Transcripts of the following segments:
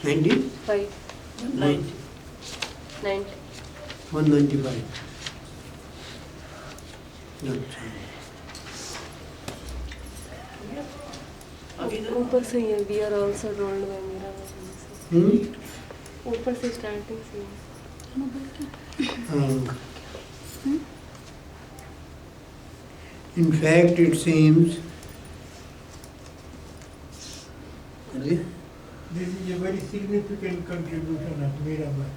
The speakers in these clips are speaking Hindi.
90 5 90 90 195 अच्छा ऊपर से ये we are also told by Meera ऊपर से स्टार्टिंग से in fact it seems This is a very significant contribution of Mirabai.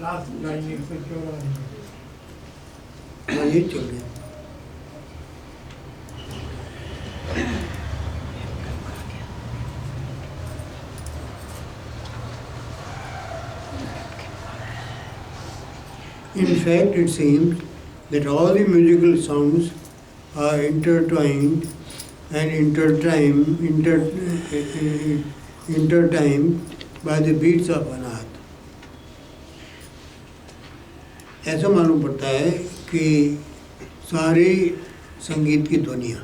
Last line is secure. हाँ ये चल गया In fact, it seems that all the musical sounds are intertwined and intertimed by the beats of अनाहत. ऐसा मालूम पड़ता है कि सारी संगीत की ध्वनियाँ,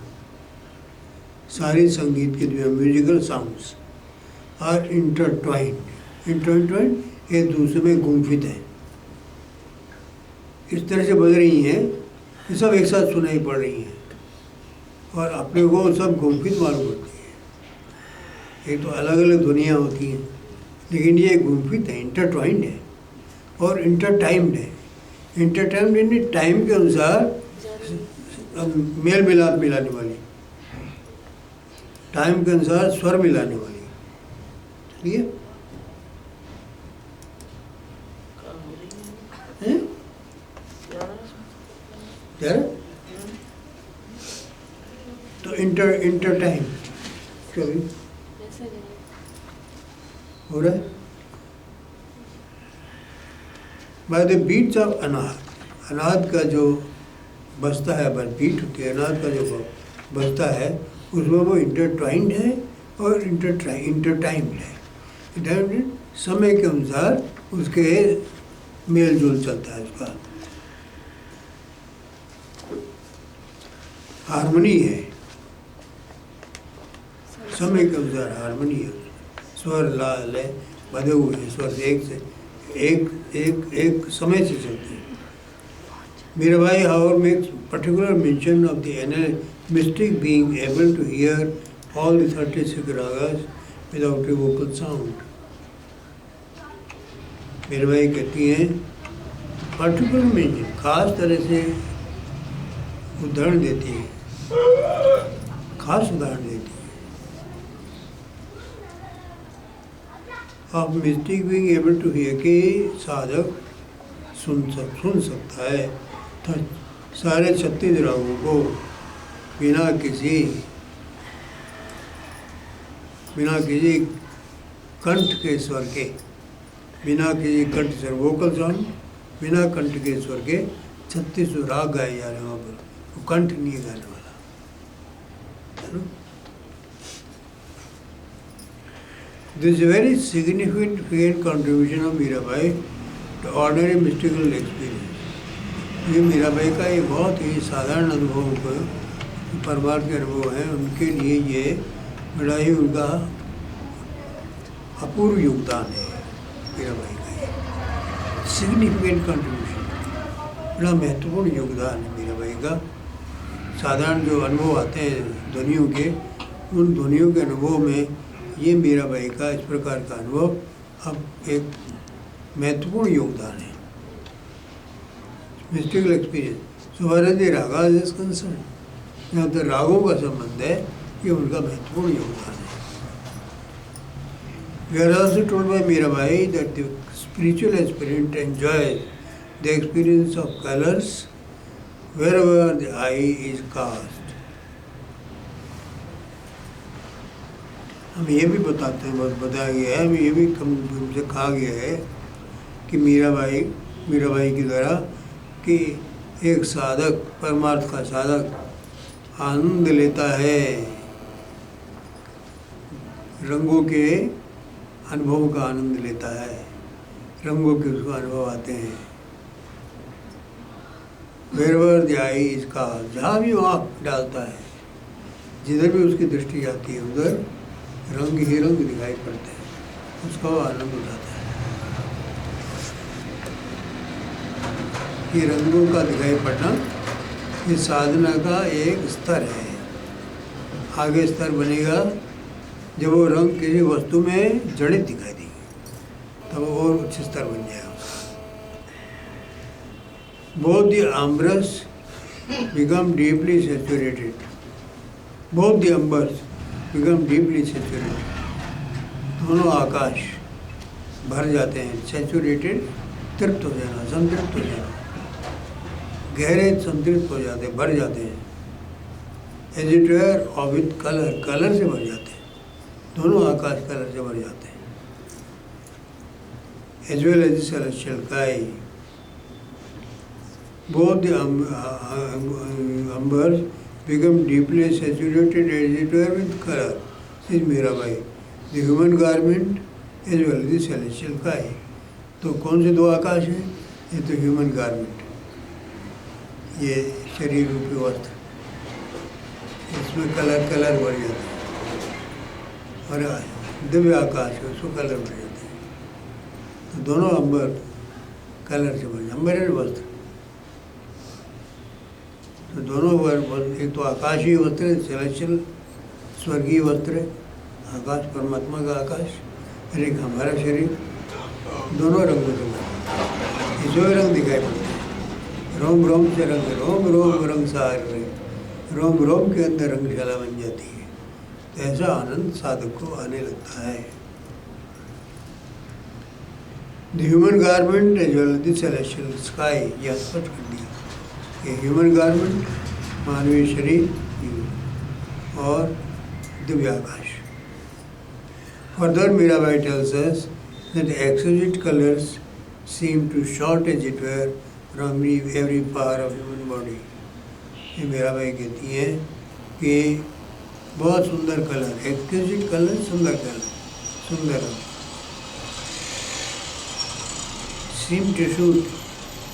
सारी संगीत की ध्वनियाँ, म्यूजिकल साउंड्स आर इंटरट्वाइंड एक दूसरे में गुम्फित हैं. इस तरह से बज रही हैं कि सब एक साथ सुनाई पड़ रही हैं और अपने को सब गुम्फित मालूम पड़ती है. एक तो अलग अलग ध्वनियाँ होती हैं लेकिन ये गुम्फित है, इंटरट्वाइंड है और इंटरटाइम्ड है. इंटरटाइम्ड यानी टाइम के अनुसार मेल मिलाप मिलाने वाली, टाइम के अनुसार स्वर मिलाने वाली. ठीक है. तो इंटर टाइम कभी हो रहा है बाय द बीट्स ऑफ अनाहत. अनाहत का जो बजता है, बीट होती है, अनाहत का जो बजता है उसमें वो इंटरट्वाइंड है और इंटरटाइम्ड है. समय के अनुसार उसके मेल जोल चलता है, उसका हारमोनी है, समय के अनुसार हारमोनी है. स्वर लाल है, बधे हुए हैं स्वर एक से एक समय से चलते हैं. Mirabai however makes particular mention of the mystic being able to hear all the 36 ragas without a vocal sound. Mirabai कहती हैं पर्टिकुलर मेंशन, खास तरह से उदाहरण देती है, खास उदाहरण देती है of mystic being able to hear कि साधक सुन सकता है सारे 36 रागों को बिना किसी कंठ के स्वर के, बिना किसी कंठ स्वर वोकल साउंड, बिना कंठ के स्वर के 36 राग गाए जा रहे हैं. वहाँ पर वो कंठ नहीं है गाने वाला. This is a very significant contribution of Mirabai to ordinary mystical experience. ये मीराबाई का एक बहुत ही साधारण अनुभव को परमार्थ के अनुभव है, उनके लिए ये बड़ा ही उनका अपूर्व योगदान है. मीराबाई का ये सिग्निफिकेंट कंट्रीब्यूशन, बड़ा महत्वपूर्ण योगदान है मीराबाई का. साधारण जो अनुभव आते हैं ध्वनियों के, उन ध्वनियों के अनुभव में ये मीराबाई का इस प्रकार का अनुभव अब एक महत्वपूर्ण योगदान है. Mystical experience so far as the ragas is concerned, यहाँ तक रागों का संबंध है, ये उनका महत्वपूर्ण योगदान है. We are also told by Mirabai that the spiritual aspirant enjoys the experience of colours wherever the eye is cast. हम ये भी बताते हैं, बहुत बताया गया है, ये भी हमसे कहा गया है कि मीराबाई के द्वारा कि एक साधक, परमार्थ का साधक आनंद लेता है, रंगों के अनुभव का आनंद लेता है, रंगों के उसको अनुभव आते हैं. wherever the eye is cast, जहाँ भी वो आँख डालता है, जिधर भी उसकी दृष्टि जाती है उधर रंग ही रंग दिखाई पड़ते हैं, उसका वो आनंद उठाता है। ये रंगों का दिखाई पड़ना ये साधना का एक स्तर है। आगे स्तर बनेगा जब वो रंग किसी वस्तु में जड़ित दिखाई देंगे, तब वो और उच्च स्तर बन जाएगा उसका। Both the ambers become deeply saturated. Both the ambers become deeply saturated. दोनों आकाश भर जाते हैं। सैचुरेटेड, तृप्त हो जाना, संतृप्त हो जाना, गहरे संतृप्त हो जाते हैं, भर जाते हैं। एज इट वेयर और विथ कलर, कलर से भर जाते हैं। दोनों आकाश कलर से भर जाते हैं। As well as celestial sky, both the ambers become deeply saturated as it were with color, says Mirabai. The human garment as well as the celestial sky. तो कौन से दो आकाश हैं? ये तो ह्यूमन गारमेंट, ये शरीर रूपी वस्त्र, इसमें कलर भर जाता है। और दिव्य आकाश है, उसको कलर भर जाते हैं। तो दोनों अंबर कलर से भर जाते, अंबर है वस्त्र। तो दोनों एक तो आकाशीय वस्त्र है, सेलेस्टियल स्वर्गीय वस्त्र है, आकाश परमात्मा का आकाश, और एक हमारा शरीर, दोनों रंगों से बना, इसमें रंग दिखाई पड़ते हैं। रोम रोम से रंग, रोम रोम रंग सार रहे, रोम रोम के अंदर रंगशाला बन जाती है। तो ऐसा आनंद साधक को आने लगता है। The human garment as well the celestial sky, यह स्पष्ट कर दिया। ह्यूमन गारमेंट मानवीय शरीर और दिव्य आकाश। Further Mirabai tells us that exquisite colours seem to shot as it were from every part of human body. ये मीराबाई कहती हैं कि बहुत सुंदर कलर, एक्सक्विजिट कलर, सुंदर कलर, सुंदर सीम टू शूट,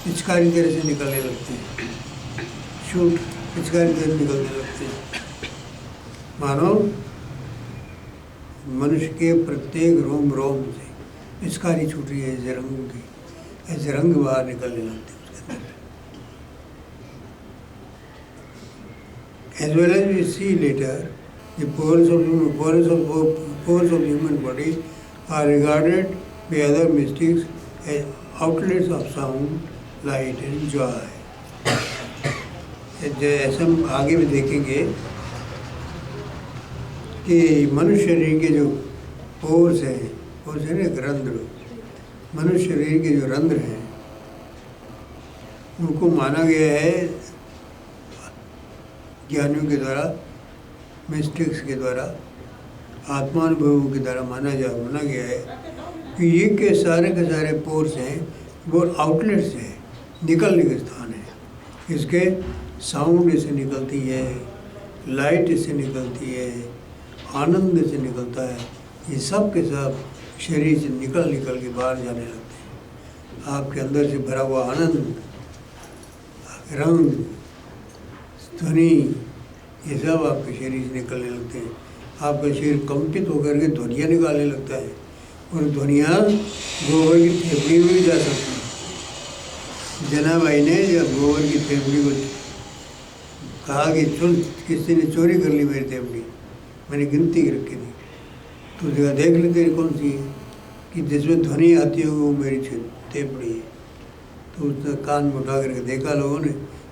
पिचकारी तरह से निकलने लगते हैं। शूट, पिचकारी तरह निकलने लगते हैं। मानो मनुष्य के प्रत्येक रोम रोम से पिचकारी छूट रही है, ऐसे रंगों की, ऐसे रंग बाहर निकलने लगते हैं उसके अंदर। As well as we see later the pores of human body are regarded by other mystics as outlets of sound, light and Joy. जैसे हम आगे भी देखेंगे कि मनुष्य शरीर के जो पोर्स हैं, पोर्स है ना, रंध्र, मनुष्य शरीर के जो रंध्र हैं उनको माना गया है ज्ञानियों के द्वारा, मिस्टिक्स के द्वारा, आत्मानुभवों के द्वारा माना गया है कि ये के सारे पोर्स हैं वो आउटलेट्स हैं, निकलने के स्थान है। इसके साउंड इससे निकलती है, लाइट इससे निकलती है, आनंद इससे निकलता है। ये सब के सब शरीर से निकल के बाहर जाने लगते हैं। आपके अंदर से भरा हुआ आनंद, रंग, ध्वनि, ये सब आपके शरीर से निकलने लगते हैं। आपका शरीर कंपित होकर के ध्वनियाँ निकालने लगता है, और ध्वनियाँ गोबर की थेपड़ी में भी जा सकती हैं। जनाबाई ने जब गोबर की थेपड़ी को कहा कि चल, किसी ने चोरी कर ली मेरी थेपड़ी, मैंने गिनती रखी थी, तो जगह देख लेते कौन सी है कि जिसमें ध्वनि आती हो वो मेरी थेपड़ी है। तो उसने कान में उठा करके देखा लोगों ने,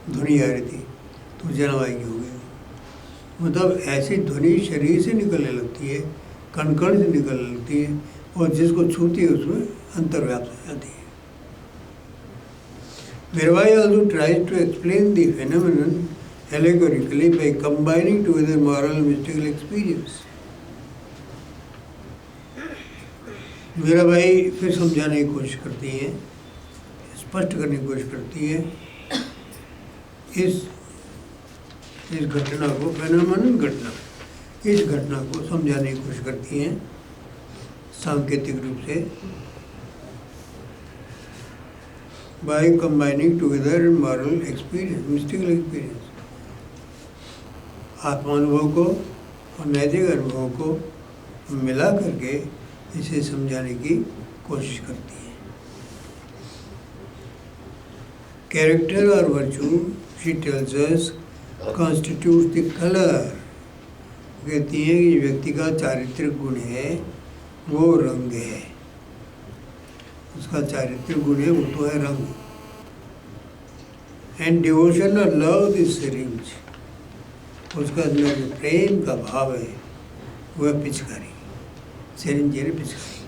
ध्वनि आ रही थी, तो जनाबाई की हो गई। मतलब ऐसी ध्वनि शरीर से निकलने लगती है, कण कण से निकलने लगती है, और जिसको छूती है उसमें अंतर्व्याप्त हो जाती है। Mirabai also tries to explain the phenomenon allegorically by combining together moral and mystical experience. Mirabai फिर समझाने की कोशिश करती है, स्पष्ट करने की कोशिश करती है इस घटना को, फेनोमेनन घटना, इस घटना को समझाने की कोशिश करती हैं सांकेतिक रूप से, by combining together moral experience, mystical experience, आत्मानुभव को और नैतिक अनुभव को मिला करके इसे समझाने की कोशिश करती है। कैरेक्टर और virtue she tells us constitute the colour. कहती है कि व्यक्ति का चारित्रिक गुण है वो रंग है, उसका चारित्रिक गुण है वो तो है रंग। एंड डिवोशन और लव दिस सिरिंज, उसका अंदर जो प्रेम का भाव है वह पिचकारी, सिरिंज यानी पिचकारी।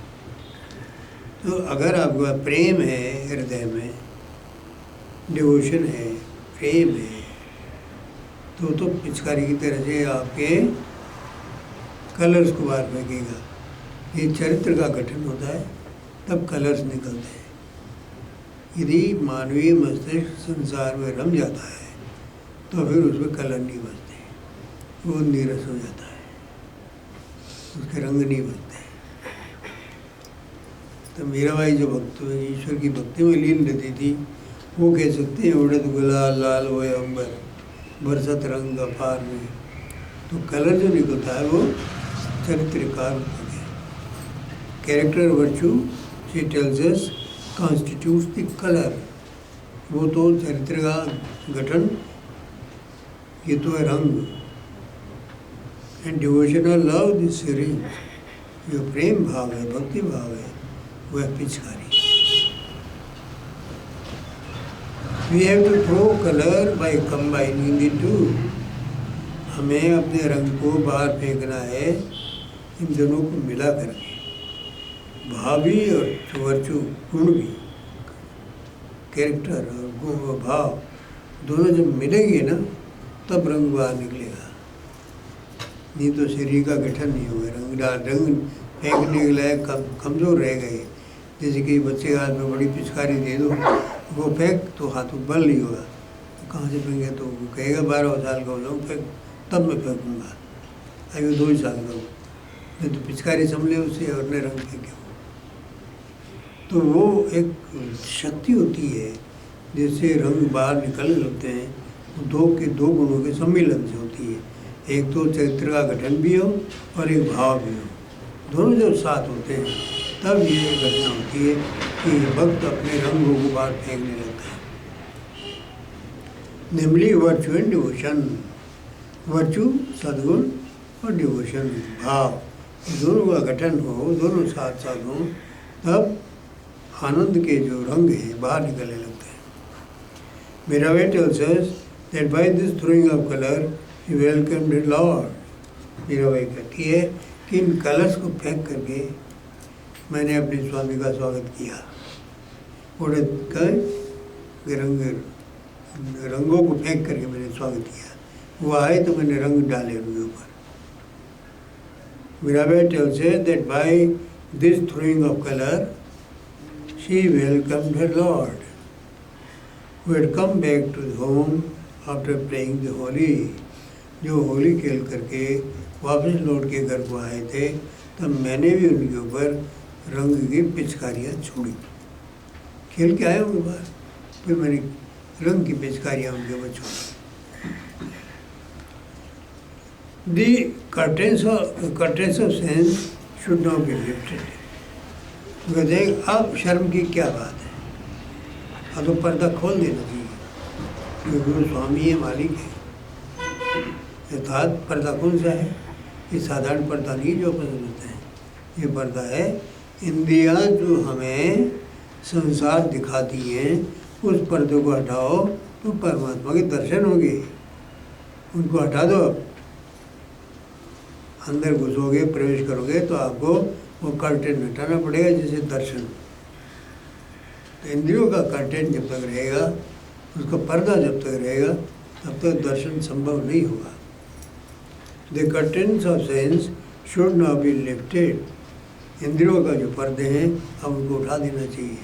तो अगर आपका प्रेम है हृदय में, डिवोशन है, प्रेम है, तो पिचकारी की तरह से आपके कलर्स को बाहर फेंकेगा। ये चरित्र का गठन होता है तब कलर्स निकलते हैं। यदि मानवीय मस्तिष्क संसार में रम जाता है तो फिर उसमें कलर नहीं बचते, वो नीरस हो जाता है, उसके रंग नहीं बनते। तो मीराबाई जो भक्त ईश्वर की भक्ति में लीन रहती थी, वो कह सकते हैं उड़द गुलाल लाल वो अंबर बरसत रंग अपार में। तो कलर जो निकलता है वो चरित्रकार होता है। Character virtue she tells us constitutes the colour, वो तो चरित्र का गठन, ये तो है रंग। And devotional love this syringe, जो प्रेम भाव है, भक्ति भाव है, वह पिचकारी। We have to throw color by combining the two. हमें अपने रंग को बाहर फेंकना है इन दोनों को मिला करके। भावी और वर्चू गुण भी, कैरेक्टर और गुण भाव दोनों जब मिलेंगे ना तब रंग बाहर निकलेगा, नहीं तो शरीर का गठन नहीं होगा। रंग फेंकने के लायक कमज़ोर रह गए। जैसे कि बच्चे के हाथ में बड़ी पिचकारी दे दो, वो फेंक तो हाथ में बल नहीं होगा, तो कहाँ से फेंके? तो वो कहेगा 12 साल का हो जाऊँ फेंक, तब मैं फेंकूँगा। अभी 2 साल का हूँ, नहीं तो पिचकारी संभले उसे और ने रंग फेंके हो। तो वो एक शक्ति होती है जिससे रंग बाहर निकल होते हैं, वो दो गुणों के सम्मिलन से होती है। एक तो चरित्र का गठन भी हो और एक भाव भी हो, दोनों जब साथ होते हैं तब ये घटना होती है कि भक्त अपने रंगों को बाहर फेंकने लगता है। नेमली वर्चू एंड डिवोशन, वर्चू सद्गुण और डिवोशन भाव, दोनों का गठन हो, दोनों साथ साथ हो, तब आनंद के जो रंग हैं बाहर निकलने लगते हैं। Mirabai tells us that by this throwing of colour he welcomed the Lord. Mirabai कहती है कि इन कलर्स को फेंक करके मैंने अपने स्वामी का स्वागत किया। उड़द का रंगों को फेंक करके मैंने स्वागत किया। वो आए तो मैंने रंग डाले उनके ऊपर। Mirabai tells us that by this throwing of colour she welcomed her lord who had come back to the home after playing the Holi. जो होली खेल करके वापस लौट के घर को आए थे, तब मैंने भी उनके ऊपर रंग की पिचकारियाँ छोड़ी। खेल के आए होंगे बाहर, फिर मैंने रंग की पिचकारियाँ उनके ऊपर छोड़ी। The curtains of sense should not be lifted. कहते हैं अब शर्म की क्या बात है, अब तो पर्दा खोल देना चाहिए। जो गुरु स्वामी है, मालिक है, अर्थात पर्दा कौन सा है? ये साधारण पर्दा नहीं जो पसंद होता है, ये पर्दा है इंद्रियां जो हमें संसार दिखाती हैं, उस पर्दे को हटाओ तो परमात्मा के दर्शन होंगे। उनको हटा दो, अब अंदर घुसोगे, प्रवेश करोगे तो आपको वो कर्टेन हटाना पड़ेगा, जैसे दर्शन। तो इंद्रियों का कर्टेन जब तक रहेगा, उसका पर्दा जब तक रहेगा, तब तक दर्शन संभव नहीं होगा। The curtains of sense should not be lifted. इंद्रियों का जो पर्दे हैं अब उनको उठा देना चाहिए।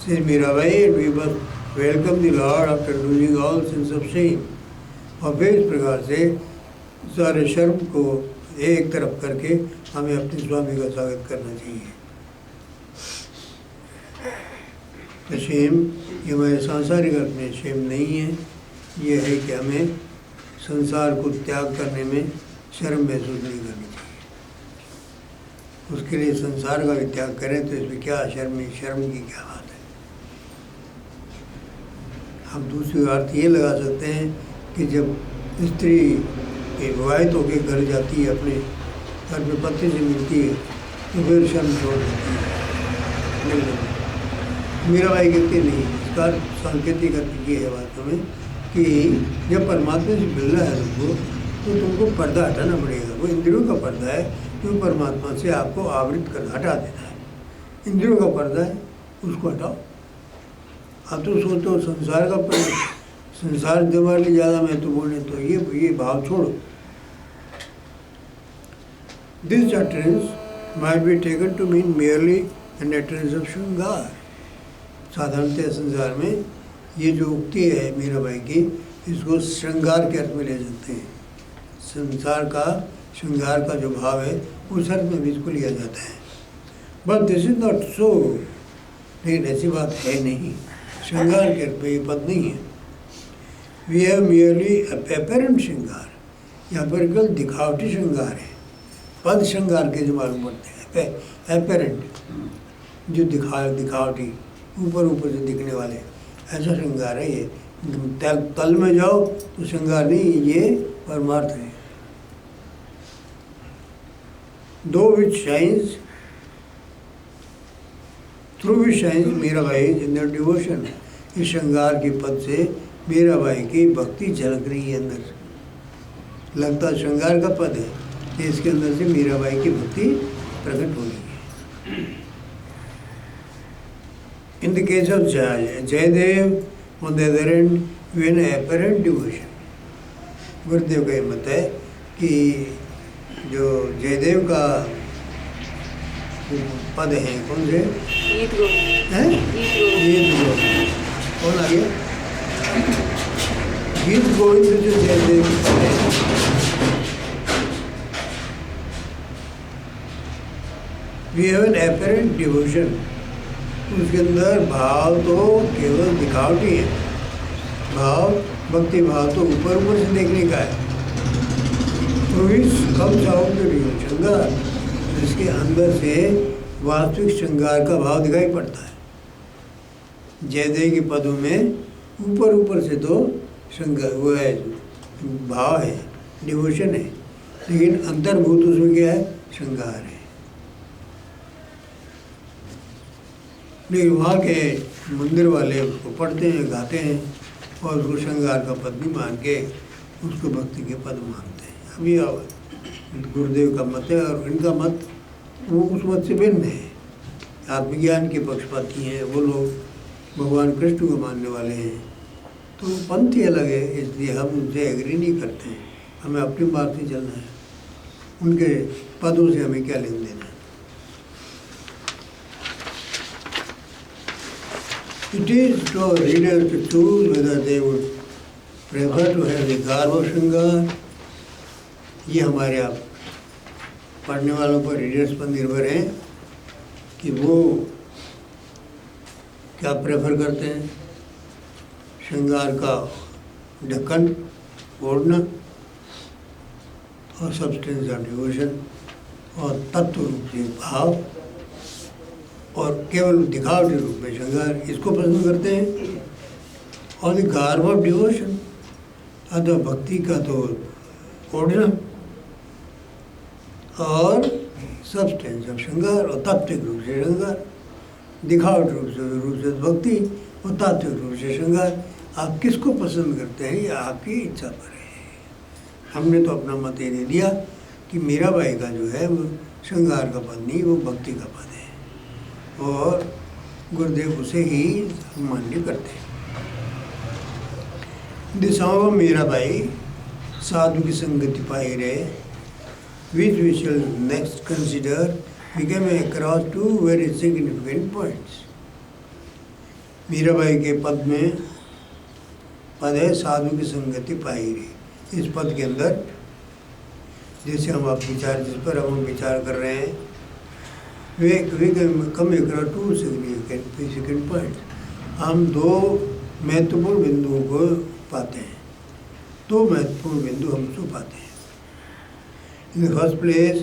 से Mirabai and we must welcome the lord after losing all sense of shame. और फिर इस प्रकार से सारे शर्म को एक तरफ करके हमें अपने स्वामी का स्वागत करना चाहिए। तो शेम ये हमारे सांसारिक अर्थ में शेम नहीं है, ये है कि हमें संसार को त्याग करने में शर्म महसूस नहीं करनी चाहिए। उसके लिए संसार का भी त्याग करें तो इसमें क्या शर्म की क्या बात है। हम दूसरी अर्थ ये लगा सकते हैं कि जब स्त्री विवाहित होकर घर जाती है, अपने घर में पति से मिलती है, तो फिर शर्म छोड़ देती है। मीराबाई कहती नहीं, इसका सांकेतिक अर्थ ये है वास्तव में कि जब परमात्मा से मिल रहा है तुमको, तो तुमको पर्दा हटाना पड़ेगा। वो इंद्रियों का पर्दा है जो परमात्मा से आपको आवृत कर हटा देता है। इंद्रियों का पर्दा है, उसको हटाओ। अब तो सोचो संसार का पर्दा, संसार तुम्हारे लिए ज़्यादा महत्वपूर्ण है, तो ये भाव छोड़ो। This utterance might be taken to mean merely an utterance of श्रृंगार। साधारणतः संसार में ये जो उक्ति है मीराबाई की, इसको श्रृंगार के अर्थ में ले सकते हैं। संसार का श्रृंगार का जो भाव है उस अर्थ में भी इसको लिया जाता है। But this is not so, लेकिन ऐसी बात है नहीं। श्रृंगार के अर्थ में ये पद नहीं है। वी हैव मियरली अपेरेंट श्रृंगार, यहाँ पर केवल दिखावटी श्रृंगार है। पद श्रृंगार के जो मालूम पड़ते हैं, अपेरेंट जो दिखावटी ऊपर से दिखने वाले, ऐसा श्रृंगार है ये। तल में जाओ तो श्रृंगार नहीं, ये परमार्थ है। Though which shines through which shines Mirabai in their devotion. इस श्रृंगार के पद से मीराबाई की भक्ति झलक रही है अंदर। लगता श्रृंगार का पद है, इसके अंदर से मीराबाई की भक्ति प्रकट हो रही है। In the case of Jayadev, on the other end, we have apparent devotion. गुरुदेव का मत है कि जो जयदेव का पद है, कौन से गीत गोविंद हैं? गीत गोविंद। कौन आ गया? गीत गोविंद जो जयदेव के पद है, we have an apparent devotion। उसके अंदर भाव तो केवल दिखावटी है। भाव, भक्ति भाव तो ऊपर से देखने का है। तो इस कब चाहोगे श्रृंगार, इसके अंदर से वास्तविक श्रृंगार का भाव दिखाई पड़ता है। जयदेव के पदों में ऊपर से तो श्रृंगार वो है, भाव है, डिवोशन है, लेकिन अंतर्भूत उसमें क्या है? श्रृंगार है। लेकिन वहाँ के मंदिर वाले उसको पढ़ते हैं, गाते हैं और उसको श्रृंगार का पद नहीं मान के उसको भक्ति के पद मानते हैं। अब ये गुरुदेव का मत है और इनका मत वो उस मत से भिन्न है। आत्मज्ञान के पक्षपाती हैं वो लोग, भगवान कृष्ण को मानने वाले हैं, तो पंथ ही अलग है, इसलिए हम उनसे एग्री नहीं करते हैं। हमें अपनी बात से चलना है, उनके पदों से हमें क्या लेन देना है। It is to our readers to choose whether they would prefer to have the garb of श्रृंगार। ये हमारे आप पढ़ने वालों पर, रीडर्स पर निर्भर है कि वो क्या प्रेफर करते हैं। श्रृंगार का ढक्कन ओढ़ना और सब्सटेंस ऑफ डिवोशन और तत्व रूप से भाव और केवल दिखावटी रूप में श्रृंगार, इसको पसंद करते हैं। और द गार्ब ऑफ डिवोशन, अथवा भक्ति का तो ओढ़ना और सब्सटेंस ऑफ श्रृंगार और तात्विक रूप से श्रृंगार। दिखावटी रूप से भक्ति और तात्विक रूप से श्रृंगार। आप किसको पसंद करते हैं ये आपकी इच्छा पर है। हमने तो अपना मत ये दे दिया कि मीराबाई का जो है वो श्रृंगार का पद नहीं, वो भक्ति का पद है और गुरुदेव उसे ही मान्य करते हैं। दिशाओं मीराबाई साधु की संगति पाई रहे, which we shall next consider, we came across two very significant points। Mirabai के पद में पद है साधु की संगति पाई रहे। इस पद के अंदर जैसे हम आप विचार, जिस पर हम विचार कर रहे हैं, वे कम across two significant points। हम दो महत्वपूर्ण बिंदुओं को पाते हैं। दो महत्वपूर्ण बिंदु हम उसको पाते हैं। In the first place,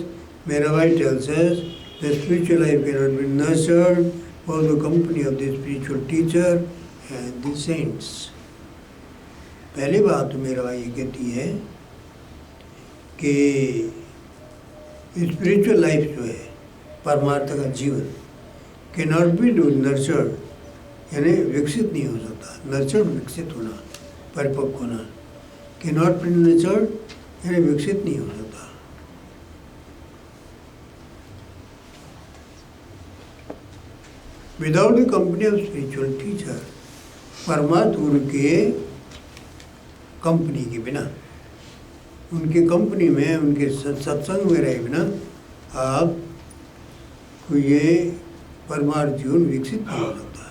Mirabai tells us The spiritual life cannot be nurtured for the company of the spiritual teacher and the saints. पहली बात तो मेरा ये कहती है कि स्पिरिचुअल लाइफ जो है, परमार्थ का जीवन, कैनॉट बी नर्चर्ड, यानी विकसित नहीं हो सकता। नर्चर्ड विकसित होना, परिपक्व होना, कैनॉट बी नर्चर्ड यानी विकसित नहीं हो सकता। Without the company of spiritual teacher, परमार्थ गुरु के कंपनी के बिना, उनके कंपनी में, उनके सत्संग में रहे बिना आप को ये परमार्थ जीवन विकसित नहीं हो सकता।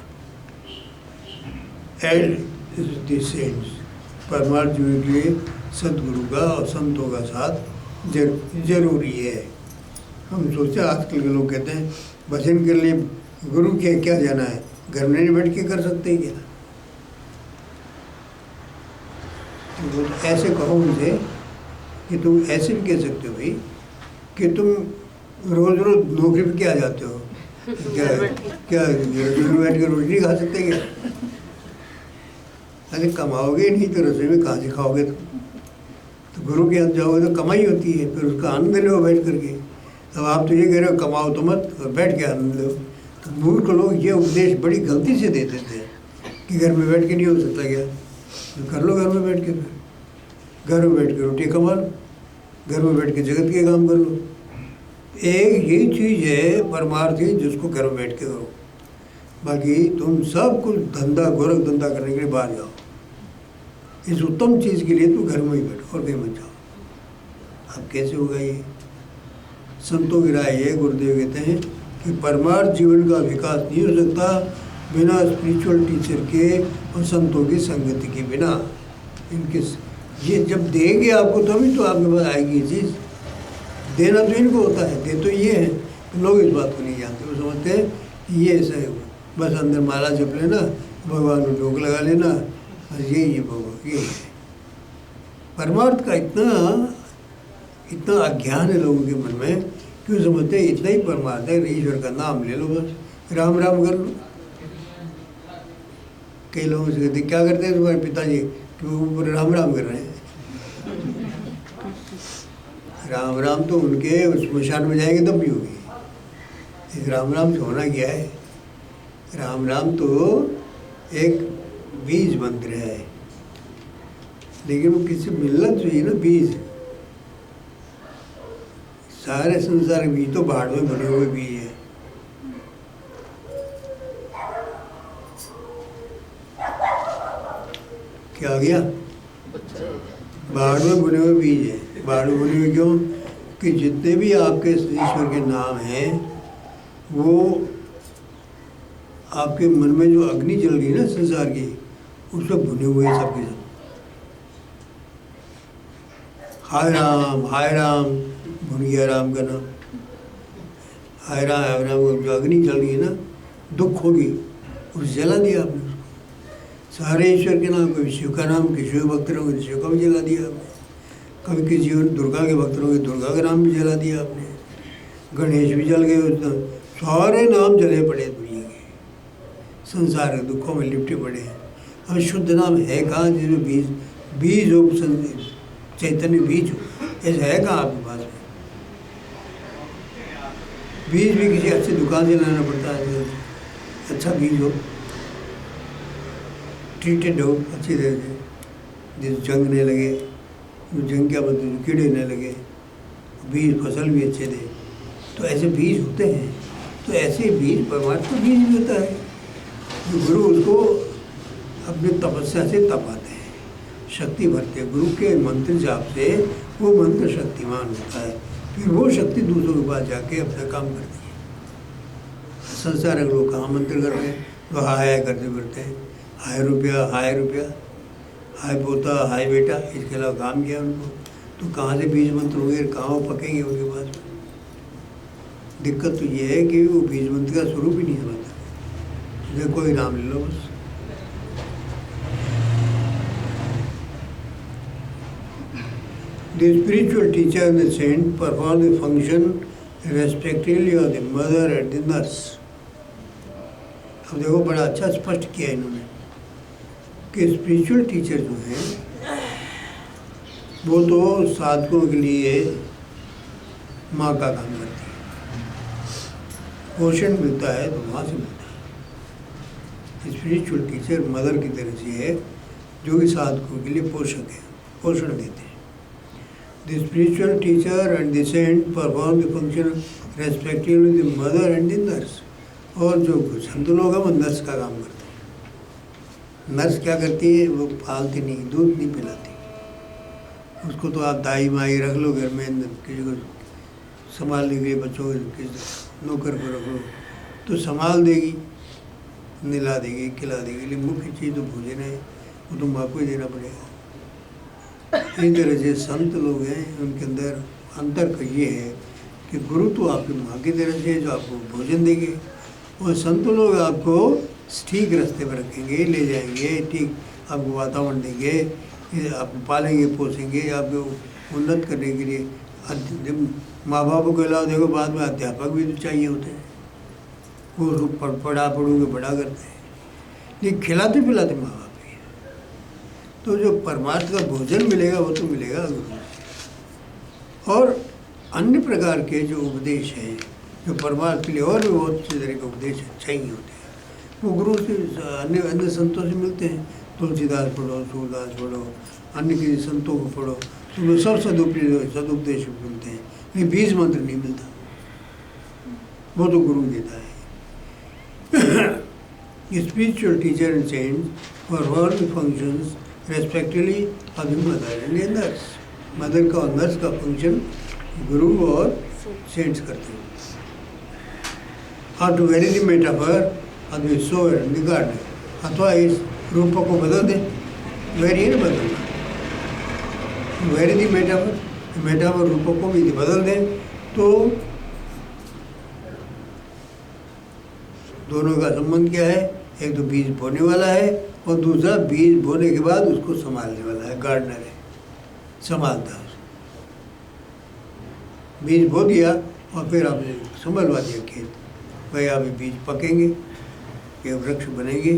एंड सेंट्स, परमार्थ जीवन के लिए सदगुरु का और संतों का साथ जरूरी है। हम सोचते आजकल के लोग कहते हैं भजन के लिए गुरु के क्या जाना है, घर में नहीं बैठ के कर सकते क्या? तो ऐसे कहो उनसे कि तुम ऐसे भी कह सकते हो भाई कि तुम रोज रोज नौकरी पे क्या जाते हो, क्या रसोई में बैठ कर रोटी नहीं खा सकते क्या? अरे कमाओगे नहीं तो रसोई में कहाँ से खाओगे तुम? तो गुरु के यहाँ जाओगे तो कमाई होती है, फिर उसका आनंद लो बैठ करके। अब आप तो ये कह रहे हो कमाओ तो मत, और बैठ के आनंद लो। तो मूर्ख लोग ये उपदेश बड़ी गलती से देते थे कि घर में बैठ के नहीं हो सकता क्या? तो कर लो घर में बैठ के, फिर घर में बैठ के रोटी कमा लो, घर में बैठ के जगत के काम कर लो। एक यही चीज़ है परमार्थी जिसको घर में बैठ के करो। बाकी तुम सब कुछ धंधा, गोरख धंधा करने के लिए बाहर जाओ। इस उत्तम चीज़ के लिए तो घर में ही बैठो और कहीं मत जाओ। अब कैसे होगा ये? संतों की राय है, गुरुदेव कहते हैं कि परमार्थ जीवन का विकास नहीं हो सकता बिना स्पिरिचुअल टीचर के और संतों की संगति के बिना। इनके ये जब देंगे आपको तभी तो आपके पास आएगी ये चीज़। देना तो इनको होता है, दे तो ये है। तो लोग इस बात को नहीं जानते, वो समझते हैं कि ये ऐसा है, बस अंदर माला जप लेना, भगवान को भोग लगा लेना, बस यही है भगवान। ये परमार्थ का इतना अज्ञान है लोगों के मन में, क्यों समझते हैं इतना ही परमार्थ है, ईश्वर का नाम ले लो, बस राम राम कर लो। कई लोगों से कहते क्या करते हैं तुम्हारे पिताजी, कि वो राम राम कर रहे हैं। राम राम तो उनके स्मशान में जाएंगे तब भी होगी। इस राम राम से होना क्या है? राम राम तो एक बीज मंत्र है, लेकिन वो किसी मिलना चाहिए ना बीज। सारे संसार के बीज तो बाढ़ में बने हुए बीज है। क्या आ गया? बाढ़ में बुने हुए बीज है। बाढ़ में बुने हुए क्यों? कि जितने भी आपके ईश्वर के नाम हैं वो आपके मन में जो अग्नि जल रही है ना संसार की, उसमें भुने हुए हैं सबके सब। हाय राम भुन गया राम का नाम। हाय राम जो अग्नि जल रही है ना, दुख होगी, उस जला दिया आपने उसको। सारे ईश्वर के नाम, कभी शिव का नाम, किसी शिव भक्त रहोगे शिव का भी जला दिया आपने। कभी किसी दुर्गा के भक्त रहोगे दुर्गा का नाम भी जला दिया आपने। गणेश भी जल गए, उसका सारे नाम जले पड़े दुनिया के। संसार के दुखों में लिपटे पड़े हैं। अब शुद्ध नाम है कहाँ जिसमें बीज हो, चैतन्य बीज हो, ऐसा है कहाँ आपके पास में? बीज भी किसी अच्छी दुकान से लाना पड़ता है, अच्छा बीज हो, ट्रीटेड हो अच्छी तरह से, जिस जंग नहीं लगे, जंग क्या बोलते हैं, कीड़े नहीं लगे, बीज फसल भी अच्छे दे, तो ऐसे बीज होते हैं। तो ऐसे बीज परमात्मा का बीज भी होता है, जो गुरु उसको अपने तपस्या से तपाते हैं, शक्ति भरते हैं। गुरु के मंत्र जाप से वो मंत्र शक्तिमान होता है, फिर वो शक्ति दूसरों के पास जाके अपना काम करती है। संसार के लोग कहाँ मंत्र कर रहे हैं, तो हाय करते फिरते हैं, हाय रुपया, हाय पोता, हाय बेटा, इसके अलावा काम किया उनको। तो कहाँ से बीज मंत्र होंगे, कहाँ वो पकेंगे उनके पास? दिक्कत तो ये है कि वो बीज मंत्र का स्वरूप ही नहीं समझता। देखो कोई नाम ले लो बस। The spiritual teacher and the saint perform the function respectively of the mother and the nurse. अब देखो बड़ा अच्छा स्पष्ट किया इन्होंने कि स्पिरिचुअल टीचर जो हैं वो तो साधकों के लिए माँ का काम करती है, पोषण मिलता है तो वहाँ से मिलता है। स्पिरिचुअल टीचर मदर की तरह से है जो कि साधकों के लिए पोषक है, पोषण देते हैं। The spiritual teacher and the saint perform the function respectively the mother and the nurse। और जो संत लोग हैं वो नर्स का काम करते हैं। नर्स क्या करती है, वो पालती नहीं, दूध नहीं पिलाती, उसको तो आप दाई माई रख लो घर में, किसी को संभालने के लिए बच्चों के नौकर को रख लो तो संभाल देगी, निला देगी, खिला देगी, लेकिन मुख्य चीज़ तो भोजन है, वो तो माँ को ही देना पड़ेगा। इस तरह से संत लोग हैं, उनके अंदर अंतर का ये है कि गुरु तो आपकी माँ की तरह से जो आपको भोजन देंगे, और संत लोग आपको ठीक रास्ते पर रखेंगे, ले जाएंगे, ठीक आपको वातावरण देंगे, आपको पालेंगे पोसेंगे, आपको उन्नत करने के लिए। माँ बाप के अलावा देखो बाद में अध्यापक भी तो चाहिए होते हैं, वो उसको पढ़ा के बड़ा करते हैं, लेकिन खिलाते पिलाते माँ बाप। तो जो परमार्थ का भोजन मिलेगा वो तो मिलेगा गुरु से। और अन्य प्रकार के जो उपदेश हैं जो परमार्थ के लिए और भी बहुत अच्छे तरह के उपदेश चाहिए होते हैं, वो गुरु से अन्य संतों से मिलते हैं। तुलसीदास पढ़ो, सूरदास पढ़ो, अन्य किसी संतों को पढ़ो तो वो सब सदुपदेश मिलते हैं, लेकिन बीज मंत्र नहीं मिलता, वो तो गुरु देता है। Spiritual teacher and cents perform the functions respectively of the mother and nurse. Mother का और नर्स का फंक्शन गुरु और सेंट्स करते हैं। How to vary the metaphor of the sower and the gardener, अथवा इस रूप को बदल दें, वेरी है बदलना, वेरी द मेटाफर रूपों को भी बदल दें तो दोनों का संबंध क्या है, एक तो बीज बोने वाला है और दूसरा बीज बोने के बाद उसको संभालने वाला है, गार्डनर है, संभालता है उसको। बीज बो दिया और फिर आपने संभलवा दिया खेत, भाई आप बीज पकेंगे, ये वृक्ष बनेंगे,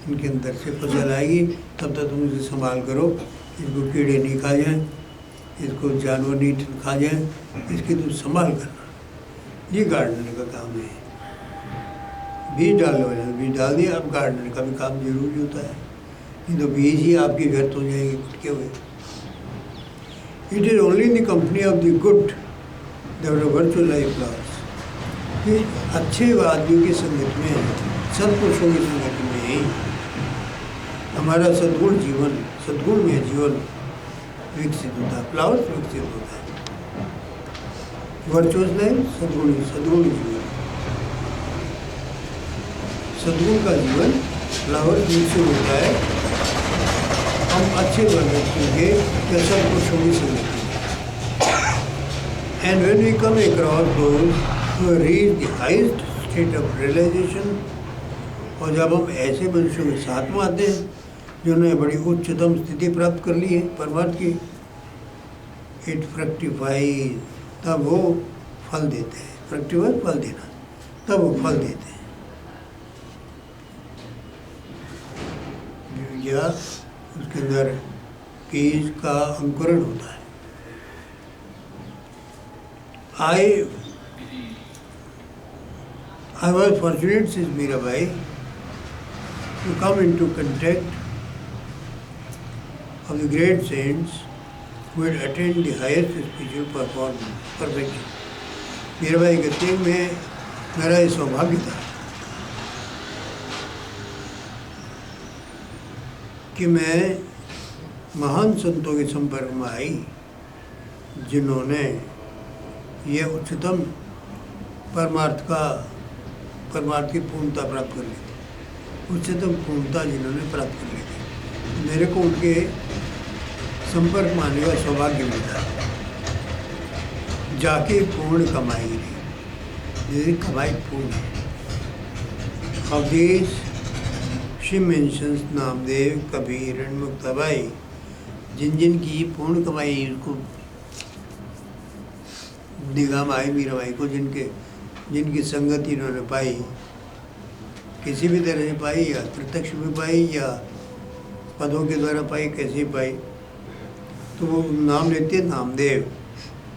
इनके अंदर से फसल आएगी, तब तक तुम इसे संभाल करो, इसको कीड़े नहीं खा जाएं, इसको जानवर नहीं खा जाएं, इसकी तुम संभाल करना, ये गार्डनर का काम है। बीज डालने वाले बीज डाल दिया, अब गार्डनर का भी काम जरूरी होता है, नहीं तो बीज ही आपके व्यर्थ हो जाएंगे फटके हुए। It is only in the company of the good that virtual life last. अच्छे आदमियों की संगत में, सत्पुरुषों की संगत में ही हमारा सद्गुण जीवन, सद्गुण में जीवन विकसित होता है, फ्लावर्स विकसित होता है। वर्चुअस लाइफ सद्गुण जीवन, सद्गुण का जीवन फ्लावर विकसित होता है। हम अच्छे बन रखेंगे या सत्पुरुषों की संगत में। And when we come across those who reach the highest state of realization, और जब हम ऐसे मनुष्यों के साथ में आते हैं जिन्होंने बड़ी उच्चतम स्थिति प्राप्त कर ली है परमार्थ की, इट फ्रक्टिफाई, तब वो फल देते हैं। फ्रक्टिफाई फल देना, तब वो फल देते हैं, या उसके अंदर बीज का अंकुरण होता है। I was fortunate, says Mirabai, to come into contact of the great saints who had attained the highest spiritual perfection. Mirabai कहते हैं मेरा ये सौभाग्य था कि मैं महान संतों के संपर्क में आई जिन्होंने ये उच्चतम परमार्थ की पूर्णता प्राप्त कर ली थी, उच्चतम पूर्णता जिन्होंने प्राप्त कर ली थी। मेरे को उनके संपर्क में आने का सौभाग्य मिला, जाके पूर्ण कमाई रही, जैसे कमाई पूर्ण है। Of these she mentions Namdev, Kabir and Muktabai, जिन की पूर्ण कमाई उनको निगाह में आई मीराबाई को, जिनकी संगति इन्होंने पाई, किसी भी तरह से पाई, या प्रत्यक्ष में पाई या पदों के द्वारा पाई, कैसे पाई, तो वो नाम लेते हैं नामदेव,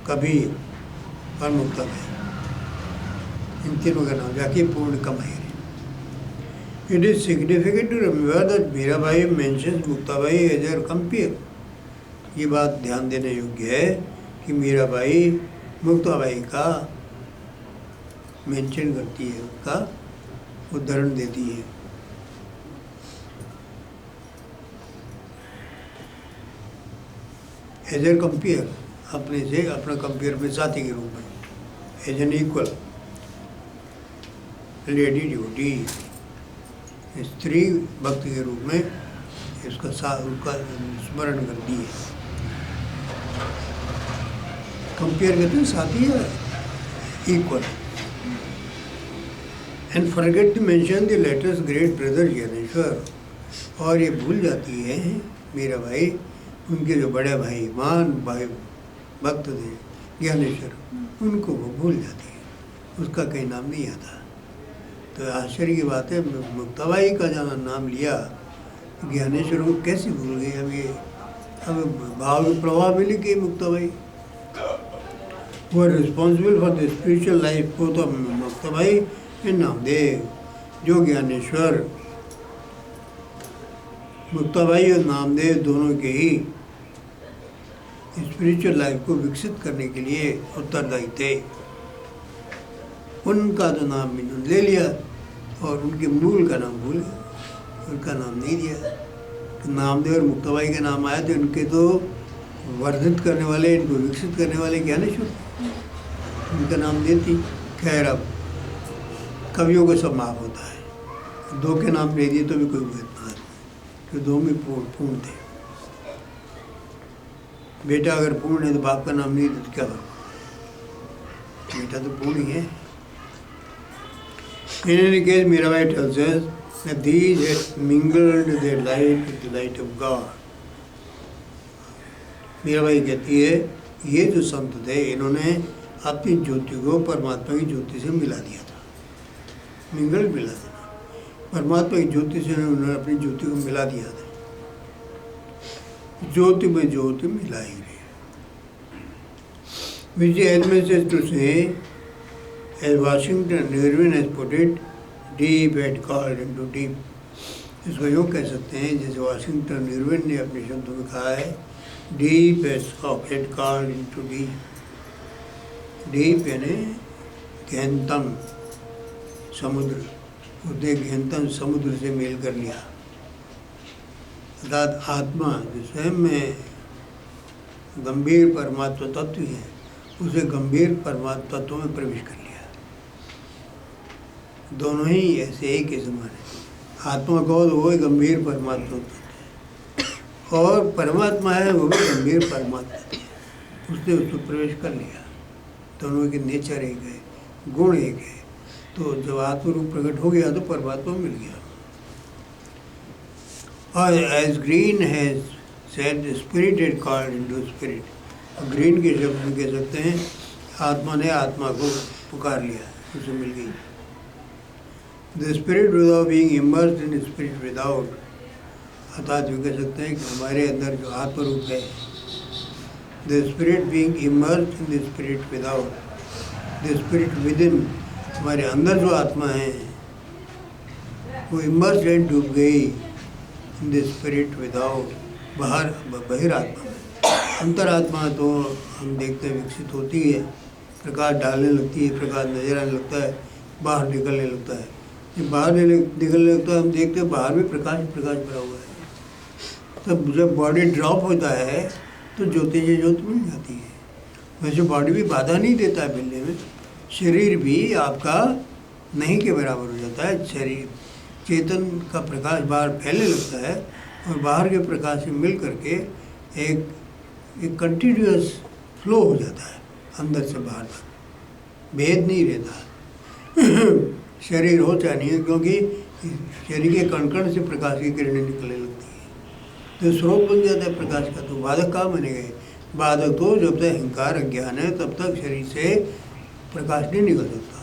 कबीर और मुक्ताबाई। इन तीनों का नाम जाके पूर्ण कमाई। It is significant to remember that Mirabai mentions Muktabai as her compeer. ये बात ध्यान देने योग्य है कि मीराबाई मुक्ताबाई का मेंशन करती है, उसका उदाहरण देती है। एज ए कंपेयर, अपने से अपना कंपेयर में साथी के रूप में, as an equal, lady duty, स्त्री भक्त के रूप में उसका स्मरण करती है। कंपेयर करते हैं, साथी है, equal. And forget to mention the latest great brother Jnaneshwar, और ये भूल जाती है मीराबाई उनके जो बड़े भाई मान भाई भक्त थे ज्ञानेश्वर, उनको वो भूल जाती है, उसका कहीं नाम नहीं आता। तो आश्चर्य की बात है, मुक्ताबाई का जहाँ नाम लिया, ज्ञानेश्वर को कैसे भूल गई। अब भाव प्रभाव मिली कि मुक्ताबाई वो responsible for the spiritual life, वो तो मुक्ताबाई एंड नामदेव, जो ज्ञानेश्वर मुक्ताबाई और नामदेव दोनों के ही स्पिरिचुअल लाइफ को विकसित करने के लिए उत्तरदायी थे, उनका तो नाम इन्होंने ले लिया और उनके मूल का नाम भूल गया, उनका नाम नहीं दिया। नामदेव और मुक्ताबाई के नाम आए थे, उनके तो वर्धित करने वाले, इनको विकसित करने वाले ज्ञानेश्वर, उनका नाम देती। खैर, अब कवियों को सब माफ होता है, दो के नाम ले दिए तो भी कोई बात नहीं, कि दो में पूर्ण थे। बेटा अगर पूर्ण है तो बाप का नाम नहीं तो क्या बात, बेटा तो पूर्ण ही है। In any case, Mirabai tells us that these had mingled their light with the light of God. Mirabai कहती है ये जो संत थे, इन्होंने अपनी ज्योति को परमात्मा की ज्योति से मिला दिया था। मिंगल मिला देना, परमात्मा की ज्योति से उन्होंने अपनी ज्योति को मिला दिया था। ज्योति में ज्योति मिला ही रही। Which elements is to say, as Washington Irving has put it, deep had called into deep. इसको यूँ कह सकते हैं जैसे वाशिंगटन इरविन ने अपने शब्दों में कहा है, deep had called into deep. Deep यानी गहनतम समुद्र, उसने गहनतम समुद्र से मेल कर लिया। अर्थात आत्मा जो स्वयं में गंभीर परमात्मा तत्व है, उसे गंभीर परमात्मा तत्व में प्रवेश कर लिया। दोनों ही ऐसे एक ही समान है। आत्मा को वो ही गंभीर परमात्मा तत्व है, और परमात्मा है वो भी गंभीर परमात्मा है, उसने उसको प्रवेश कर लिया। दोनों के नेचर एक है, गुण एक है। तो जब आत्मरूप प्रकट हो गया तो परमात्मा मिल गया। और as Green has said spirit had called into spirit, Green के शब्द में कह सकते हैं आत्मा ने आत्मा को पुकार लिया, उसे मिल गई। The spirit without being immersed in spirit without, अर्थात ये कह सकते हैं कि हमारे अंदर जो आत्मरूप है, the spirit being immersed in the spirit without, the spirit with in, हमारे अंदर जो आत्मा है वो इमर्स्ड है, डूब गई इन द स्पिरिट विदाउट, बाहर बहिरात्मा में। अंतरात्मा तो हम देखते हैं विकसित होती है, प्रकाश डालने लगती है, प्रकाश नजर आने लगता है, बाहर निकलने लगता है। जब बाहर निकलने लगता है हम देखते हैं बाहर भी प्रकाश प्रकाश भरा हुआ है। तब जब बॉडी ड्रॉप होता है तो ज्योति से ज्योति मिल जाती है। वैसे बॉडी भी बाधा नहीं देता है मिलने में, शरीर भी आपका नहीं के बराबर हो जाता है। शरीर चेतन का प्रकाश बाहर फैलने लगता है और बाहर के प्रकाश से मिल करके एक कंटिन्यूअस फ्लो हो जाता है अंदर से बाहर तक, भेद नहीं रहता। शरीर हो चाहे नहीं, क्योंकि शरीर के कण कण से प्रकाश की किरणें निकलने लगती है, तो स्रोत बन जाता है प्रकाश का। तो बाधक कहाँ बने गए, बाधक तो जब तक अहंकार अज्ञान है तब तक शरीर से प्रकाश नहीं निकल सकता।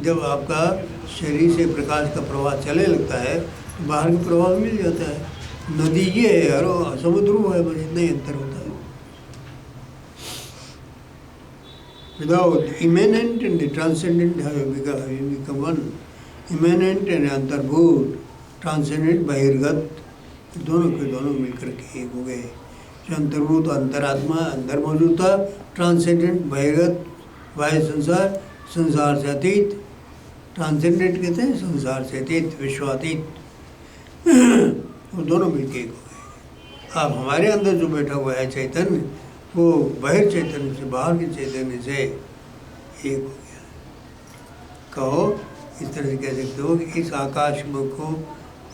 जब आपका शरीर से प्रकाश का प्रवाह चलने लगता है तो बाहर का प्रवाह मिल जाता है। नदी ये है और समुद्र वो है, बस इतना ही अंतर होता है। Without immanent and the transcendent having become one, immanent and अंतर्भूत, ट्रांसेंडेंट बहिर्गत, दोनों के दोनों मिलकर के एक हो गए। जो अंतर्भूत अंतरात्मा अंदर मौजूद था, ट्रांसेंडेंट बहिर्गत बाह्य संसार, संसार से अतीत, ट्रांसेंडेंट कहते हैं संसार से अतीत, विश्वातीत, वो दोनों मिलकर एक हो गए। अब हमारे अंदर जो बैठा हुआ है चैतन्य, वो बाहर चैतन्य से, बाहर के चैतन्य से एक हो गया। कहो इस तरह से कह सकते हो कि इस आकाश को,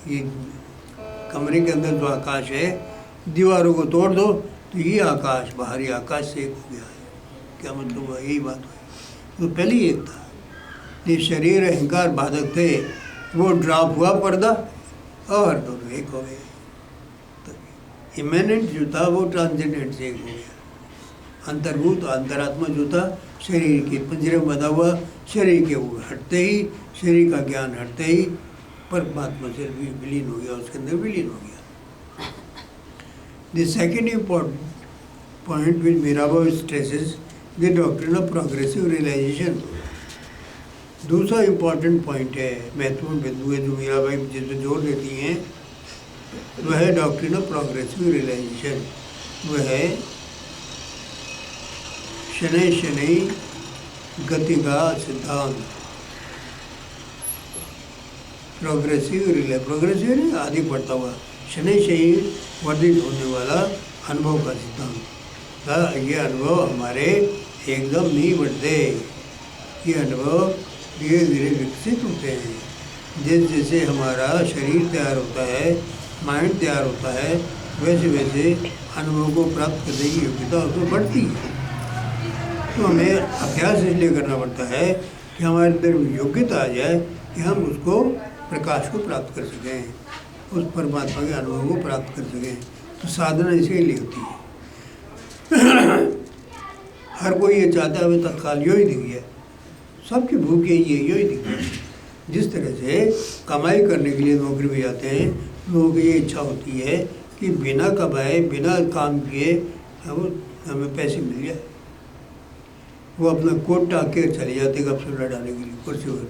ये कमरे के अंदर जो आकाश है, दीवारों को तोड़ दो तो ये आकाश बाहरी आकाश से एक हो गया है। क्या मतलब हुआ? यही बात हुई। तो पहले ही एक था, ये शरीर अहंकार बाधक थे, वो ड्रॉप हुआ पर्दा और दोनों एक हो गए। तो इमेनेंट जो था वो ट्रांसेंडेंट से एक हो गया। अंतर्भूत अंतरात्मा जो था, शरीर के पंजरे में बंधा हुआ, शरीर के वो हटते ही, शरीर का ज्ञान हटते ही परमात्मा से विलीन हो गया, उसके अंदर विलीन हो गया। The second important point which Mirabai stresses the doctrine of progressive realization. दूसरा इम्पोर्टेंट पॉइंट है, महत्वपूर्ण बिंदु है जो मीराबाई जिस पर जोर देती हैं, वह है डॉक्ट्रिन ऑफ प्रोग्रेसिव रियलाइजेशन। वह है शनै शनै गति का सिद्धांत। प्रोग्रेसिव आदि बढ़ता हुआ, शनै शनै वर्धित होने वाला अनुभव का सिद्धांत। ये अनुभव हमारे एकदम नहीं बढ़ते, ये अनुभव धीरे धीरे विकसित होते हैं। जैसे जैसे हमारा शरीर तैयार होता है, माइंड तैयार होता है, वैसे वैसे अनुभव को प्राप्त करने की योग्यता उसमें बढ़ती है। तो हमें अभ्यास इसलिए करना पड़ता है कि हमारे अंदर योग्यता आ जाए कि हम उसको प्रकाश को प्राप्त कर सकें, उस परमात्मा के अनुभव को प्राप्त कर सकें। तो साधना इसीलिए होती है। हर कोई ये चाहता है हमें तत्काल यो ही दिख गया, सबकी भूख यही है, यो ही दिख गया। जिस तरह से कमाई करने के लिए नौकरी में जाते हैं, लोगों की ये इच्छा होती है कि बिना कमाए बिना काम किए हमें पैसे मिल जाए। वो अपना कोट टाक के चले जाते गप से लड़ाने के लिए कुर्सी पर,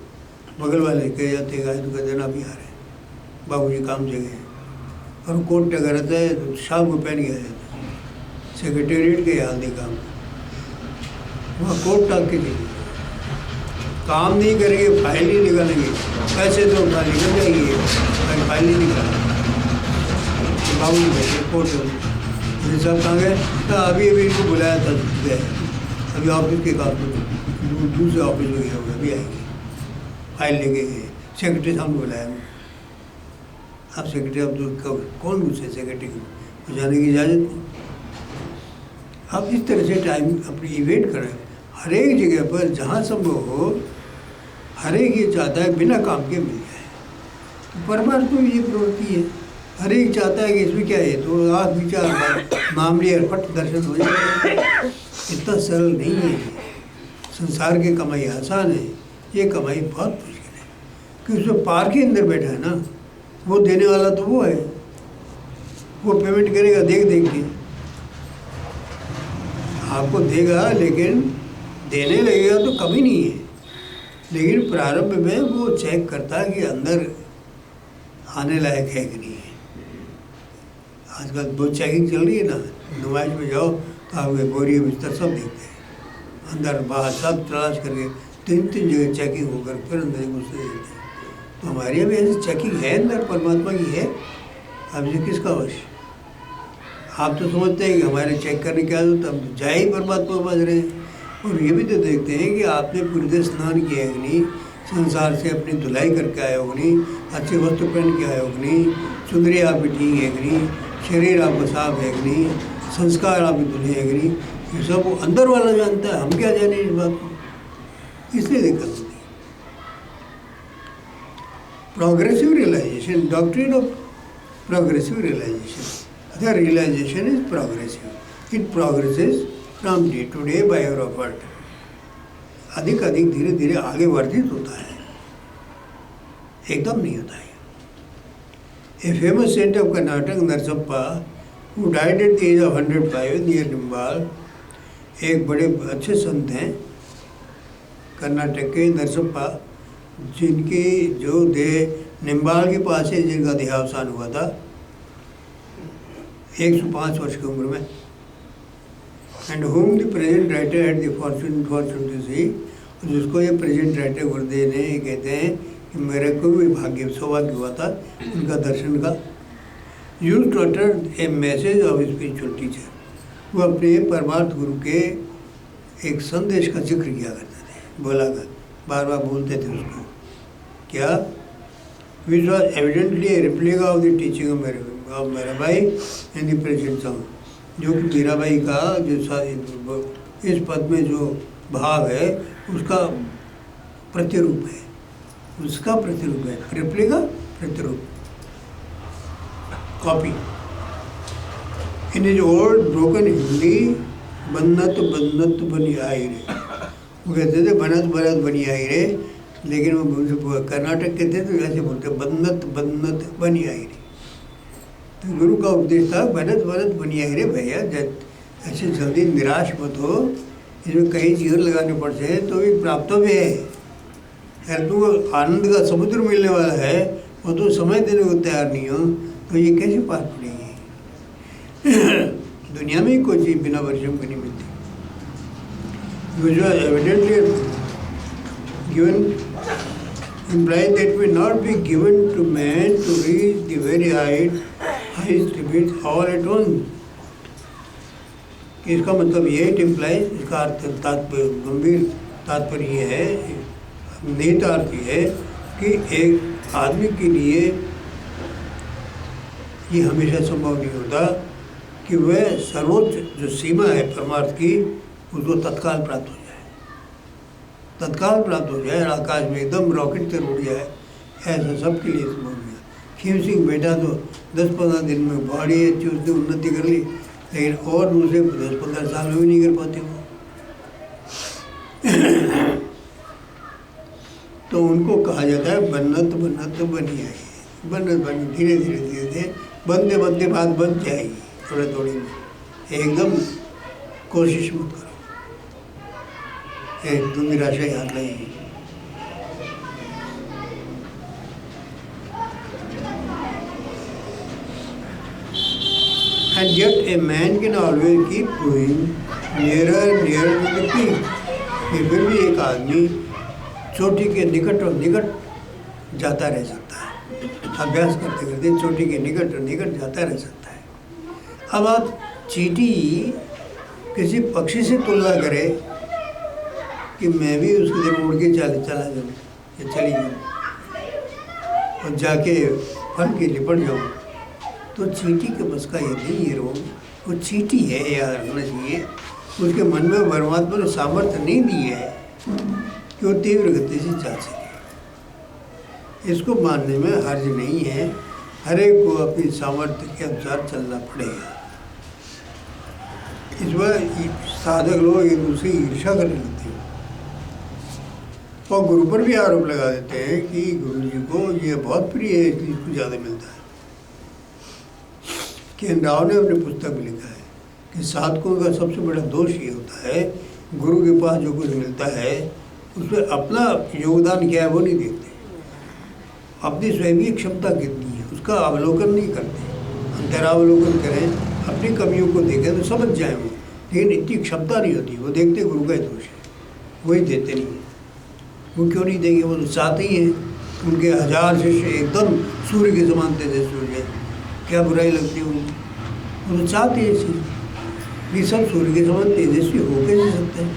बगल वाले कह जाते गाय तो कहते ना भी आ रहे बाबूजी काम से गए, और कोट टका रहता है तो शाम को पहन गया जाता है। सेक्रेटेरिएट के हाल देखा वहाँ कोट टाक के लिए काम नहीं करेंगे, फाइल नहीं निकालेंगे, पैसे तो उठा निकल जाएंगे, फाइल नहीं निकालेंगे। बाबू बैठे कोर्ट में सब कहाँ गए? तो अभी इनको बुलाया था, गए अभी ऑफिस के काम पर, दूसरे ऑफिस में गया होगा, अभी आएंगे, फाइल लेके गए। सेक्रेटरी साहब ने बुलाया, आप सेक्रेटरी, अब तो कौन मुझसे सेक्रेटरी को जाने की इजाज़त नहीं। आप इस तरह से टाइम अपनी इवेंट करें। हर एक जगह पर जहाँ संभव हो, हर एक ये चाहता है बिना काम के मिल जाए। तो परमात्मा की ये प्रवृत्ति है, हर एक चाहता है कि इसमें क्या है, तो आँख विचार नाम लिया फट दर्शन हो जाए। इतना सरल नहीं है। संसार की कमाई आसान है, ये कमाई बहुत मुश्किल है, क्योंकि उसमें पार के अंदर बैठा है ना, वो देने वाला तो वो है, वो पेमेंट करेगा देख देख के, आपको देगा, लेकिन देने लगेगा तो कमी नहीं है। लेकिन प्रारंभ में वो चेक करता है कि अंदर आने लायक है कि नहीं है। आजकल बहुत चेकिंग चल रही है ना, नुमाइश में जाओ तो आपके बोरी बिस्तर सब देखते हैं, अंदर बाहर सब तलाश करके 3-3 जगह चेकिंग होकर फिर अंदर घुसते देखते हैं। तो हमारे यहाँ भी ऐसी चेकिंग है, अंदर परमात्मा की है। अब ये किसका वश? आप तो समझते हैं कि हमारे चेक करने की आदत, हम जाए ही परमात्मा को बज रहे हैं। और ये भी तो देखते हैं कि आपने पूरे दिन स्नान किया है कि नहीं, संसार से अपनी धुलाई करके आए हो कि नहीं, अच्छे वस्त्र पहन के आए हो कि नहीं, चुंदरी आपकी ठीक है कि नहीं, शरीर आपका साफ है कि नहीं, संस्कार आपके धुले है कि नहीं, ये सब वो अंदर वाला जानता है, हम क्या जाने इस बात को। इसलिए दिक्कत होती है। Progressive realization, doctrine of progressive realization, The realization is progressive. It progresses from day to day by your effort. अधिक अधिक धीरे धीरे आगे वर्धित होता है, एकदम नहीं होता है. A famous saint of Karnataka, Narsappa, who died at the age of 105 near Nimbal, एक बड़े अच्छे संत हैं कर्नाटक के नरसप्पा, जिनकी जो देह निम्बाल के पास है, जिनका देहावसान हुआ था 105 वर्ष की उम्र में. And whom the present writer had the fortune to see, जिसको ये प्रेजेंट राइटर गुरुदेव ने कहते हैं कि मेरे को भी सौभाग्य हुआ था उनका दर्शन का. Use to utter a message of spiritual teacher, वो अपने परमार्थ गुरु के एक संदेश का जिक्र किया करते थे, बोला कर बार बार बोलते थे उसको. क्या? Which was evidently A replica of the teaching of Mirabai in the present song, जो कि मीराबाई का जो इस पद में जो भाव है उसका प्रतिरूप है, उसका प्रतिरूप है. रिप्लिका, प्रतिरूप, copy. In is old broken Hindi, बन्नत बन्नत बनी आई रे, वो कहते थे बनत बनत बनी आई रे, लेकिन वो कर्नाटक के थे तो ऐसे बोलते बन्नत बन्नत बनी आई रे. तो गुरु का उपदेश था बनत बनत बनी आई रे, भैया ऐसे जल्दी निराश मत हो, इसमें कहीं जीवन लगाने पड़ते हैं तो भी प्राप्त भी है. यार तू आनंद का समुद्र मिलने वाला है और तू समय देने को तैयार नहीं हो तो ये कैसे पार पड़ेगी. दुनिया में ही कोई चीज़ बिना परिश्रम की नहीं मिलती. which was evidently given implies that may not be given to man to reach the very highest limits all at once. इसका मतलब ये इम्प्लाइज, इसका अर्थ तात्पर्य गंभीर तात्पर्य ये है, निहित अर्थ ये है कि एक आदमी के लिए ये हमेशा संभव नहीं होता कि वह सर्वोच्च जो सीमा है परमार्थ की उसको तत्काल प्राप्त हो जाए, तत्काल प्राप्त हो जाए, आकाश में एकदम रॉकेट से उड़ जाए, ऐसा सबके लिए संभव नहीं है. खीम सिंह बेटा तो 10-15 दिन में बॉडी अच्छी उसने उन्नति कर ली, लेकिन और दूसरे 10-15 साल में भी नहीं कर पाते वो. तो उनको कहा जाता है बन्नत बन्नत बनी आई, बन्नत बन धीरे धीरे धीरे धीरे बनते बनते बात बन जाएगी, थोड़े थोड़े में. एकदम कोशिश मत करो, एकदम निराशा याद लगेगी. And yet a man can always keep going nearer to the peak. फिर भी एक आदमी चोटी के निकट और निकट जाता रह सकता है. अभ्यास करते करते चोटी के निकट और निकट जाता रह सकता है. अब आप चींटी किसी पक्षी से तुलना करें कि मैं भी उसकी तरफ उड़ के चला जाऊँ या चली जाऊँ और जाके फल के लिपट जाऊँ, तो चींटी के बस का ये नहीं है. रोग वो चींटी है, याद रखना चाहिए. उसके मन में परमात्मा ने सामर्थ्य नहीं दी है कि वो तीव्र गति से चल सके. इसको मानने में हर्ज नहीं है. हर एक को अपनी सामर्थ्य के अनुसार चलना पड़ेगा. इस बार साधक लोग एक दूसरे की ईर्ष्या करने लगते हैं और गुरु पर भी आरोप लगा देते हैं कि गुरु जी को ये बहुत प्रिय है इसलिए इसको ज़्यादा मिलता है. के राव ने अपनी पुस्तक में लिखा है कि साधकों का सबसे बड़ा दोष ये होता है, गुरु के पास जो कुछ मिलता है उसमें अपना योगदान क्या है वो नहीं देखते, अपनी स्वयं क्षमता कितनी है उसका अवलोकन नहीं करते. अंतरावलोकन करें, अपनी कमियों को देखें तो समझ जाए वो, लेकिन इतनी क्षमता नहीं होती. वो देखते गुरु का दोष है, वही देते नहीं. वो क्यों नहीं देंगे? वो तो चाहते ही हैं उनके 1000 शिष्य एकदम सूर्य के समान तेजस्वी हो जाए. क्या बुराई लगती है उनको? वो तो चाहते हैं इसी. ये सब सूर्य के समान तेजस्वी हो कैसे सकते हैं?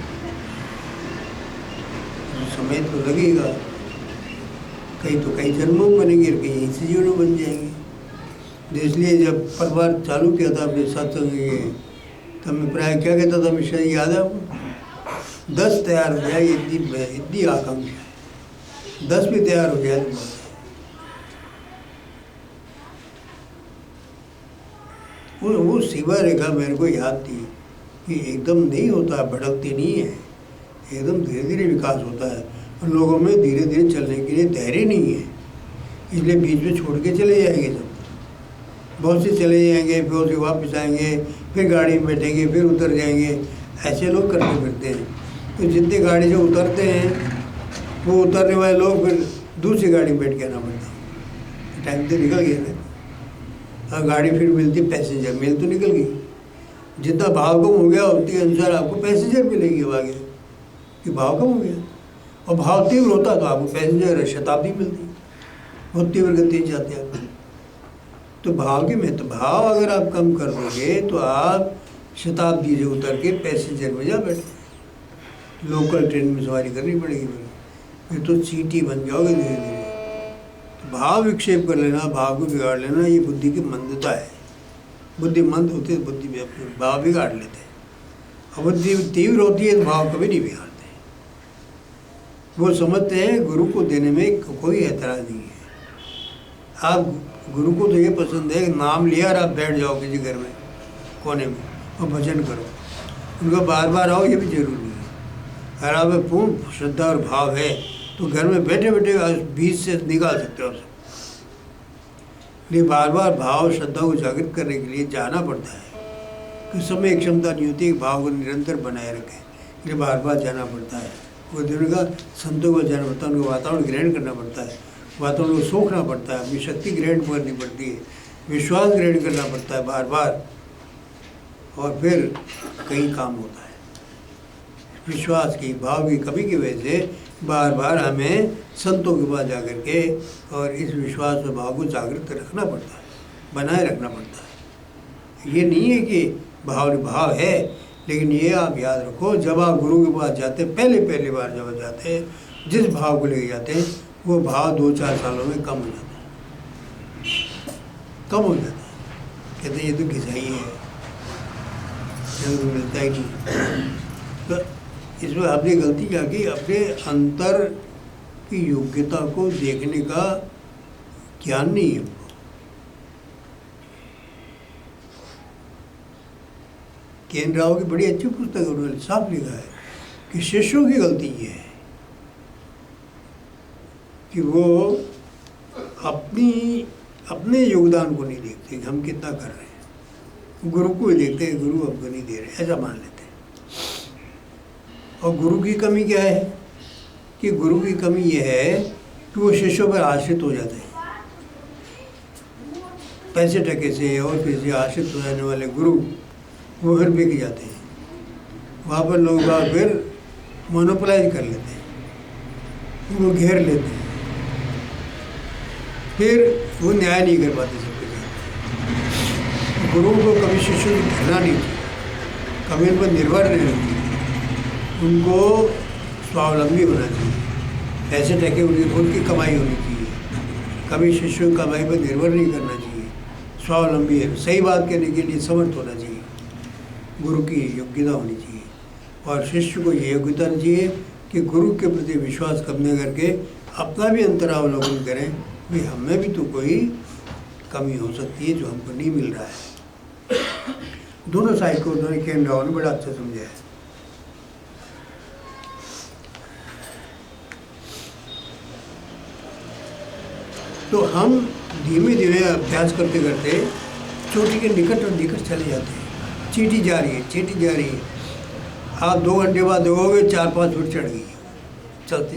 समय तो लगेगा, कहीं तो कई जन्मों में बनेंगे, कहीं इसी जीवन में बन जाएंगे. इसलिए जब परिवार चालू किया था अपने सत्संग ये, तब मैं प्राय क्या कहता था, मिश्रा जी याद है आपको? 10 तैयार हो जाए इतनी आकांक्षा है, 10 भी तैयार हो जाए तो वो सीमा रेखा मेरे को याद थी कि एकदम नहीं होता, भटकती नहीं है, एकदम धीरे धीरे विकास होता है और लोगों में धीरे धीरे चलने के लिए धैर्य नहीं है, इसलिए बीच में छोड़ के चले जाएंगे सब। बहुत से चले जाएंगे, फिर से वापस आएंगे, फिर गाड़ी में बैठेंगे, फिर उतर जाएंगे, ऐसे लोग करते फिरते हैं। तो जितने गाड़ी से उतरते हैं वो उतरने वाले लोग फिर दूसरी गाड़ी में बैठ के आना पड़ता है। टाइम तो निकल गया ना, और गाड़ी फिर मिलती पैसेंजर, मिल तो निकल गई। जितना भाव कम हो गया उतने अनुसार आपको पैसेंजर मिलेगी अब आगे, कि भाव कम हो गया। और भाव तीव्र होता तो आपको पैसेंजर शताब्दी मिलती, बहुत तीव्र गति से जाते आप। तो भाव के में तो भाव अगर आप कम कर दोगे तो आप शताब्दी से उतर के पैसेंजर में जा बैठे, लोकल ट्रेन में सवारी करनी पड़ेगी, फिर तो सीटी बन जाओगे धीरे धीरे। तो भाव विक्षेप कर लेना, भाव को बिगाड़ लेना, ये बुद्धि की मंदता है। बुद्धि मंद होती है, बुद्धि में अपने भाव बिगाड़ लेते हैं। और बुद्धि तीव्र होती है तो भाव कभी नहीं बिगाड़ते। वो समझते हैं गुरु को देने में कोई एतराज़ नहीं है। आप गुरु को तो ये पसंद है नाम लिया और आप बैठ जाओ किसी घर में कोने में और भजन करो, उनका बार बार आओ ये भी जरूरी है। अगर आप में पूर्ण श्रद्धा और भाव है तो घर में बैठे बैठे बीच से निकाल सकते हो सब। लेकिन बार बार भाव श्रद्धा को जागृत करने के लिए जाना पड़ता है, कि समय एक क्षमता नहीं होती कि भाव को निरंतर बनाए रखें, इसलिए बार बार जाना पड़ता है। वो दिन का संतों को जाना पड़ता है, उनको वातावरण ग्रहण करना पड़ता है, वातावरण को सोखना पड़ता है, अपनी शक्ति ग्रहण करनी पड़ती है, विश्वास ग्रहण करना पड़ता है बार बार, और फिर कई काम होता है। विश्वास की भाव की कमी की वजह से बार बार हमें संतों के पास जाकर के और इस विश्वास और भाव को जागृत रखना पड़ता है, बनाए रखना पड़ता है। ये नहीं है कि भाव है, लेकिन ये आप याद रखो, जब आप गुरु के पास जाते हैं, पहली बार जब जाते हैं, जिस भाव को लेके जाते हैं वो भाव 2-4 सालों में कम हो जाता है, कम हो जाता है। कहते हैं ये तो घिसाई है, तो मिलता ही नहीं। तो इसमें आपने गलती क्या की, अपने अंतर की योग्यता को देखने का ज्ञान नहीं है। केन राव की बड़ी अच्छी पुस्तक है, उन्होंने साफ लिखा है कि शिष्यों की गलती ये है कि वो अपने योगदान को नहीं देखते कि हम कितना कर रहे हैं, गुरु को ही देखते हैं, गुरु हमको नहीं दे रहे, ऐसा मान लेते हैं। और गुरु की कमी क्या है कि गुरु की कमी ये है कि वो शिष्यों पर आश्रित हो जाते हैं। पैसे टके से और किसी आश्रित हो जाने वाले गुरु वो फिर बिक जाते हैं, वहाँ पर लोग फिर मोनोपोलाइज कर लेते हैं, उनको घेर लेते हैं, फिर वो न्याय नहीं कर पाते सबके साथ। गुरु को कभी शिष्यों को घेरना नहीं चाहिए, कभी उन पर निर्भर रहना चाहिए, उनको स्वावलंबी होना चाहिए, पैसे टके उनकी खुद की कमाई होनी चाहिए, कभी शिष्यों की कमाई पर निर्भर नहीं करना चाहिए, स्वावलंबी है, सही बात कहने के लिए समर्थ होना चाहिए, गुरु की योग्यता होनी चाहिए। और शिष्य को ये योग्यता नहीं चाहिए कि गुरु के प्रति विश्वास कम न करके अपना भी अंतरावलोकन करें, भाई हमें भी तो कोई कमी हो सकती है जो हमको नहीं मिल रहा है। दोनों साइड को उन्होंने केन राव ने बड़ा अच्छा समझाया। तो हम धीमे धीमे अभ्यास करते करते चोटी के निकट और निकट चले जाते हैं। चीटी जा रही है, आप 2 घंटे बाद देखोगे 4-5 फुट चढ़ गई, चलते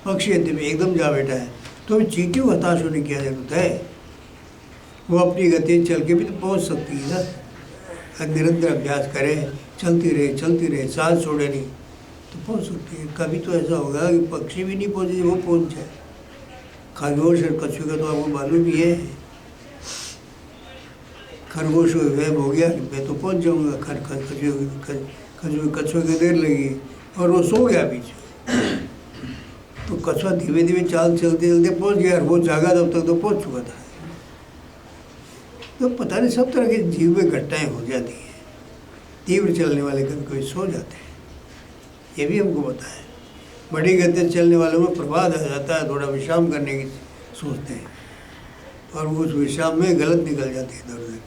पक्षी अंत में एकदम जा बैठा है। तो चीटी को हताश होने की क्या जरूरत है, वो अपनी गति चल के भी तो पहुंच सकती है ना। निरंतर अभ्यास करें, चलती रहे, सांस छोड़े नहीं तो पहुंच सकती है। कभी तो ऐसा होगा कि पक्षी भी नहीं पहुंचे, वो पहुंच जाए। खरगोश और कछुए का तो आपको मालूम ही है, खरगोश वेब हो गया कि मैं तो पहुंच जाऊंगा, कछुए की देर लगी और वो सो गया पीछे, तो कछुआ धीमे धीमे चाल चलते पहुंच गया, और वो जागा तब तक तो पहुंच चुका था। तो पता नहीं सब तरह के जीव में घटनाएं हो जाती हैं। तीव्र चलने वाले कभी कभी सो जाते हैं, ये भी हमको पता है। बड़ी गति चलने वालों में प्रभात आ जाता है, थोड़ा विश्राम करने की सोचते हैं। और वो उस विश्राम में गलत निकल जाती है इधर उधर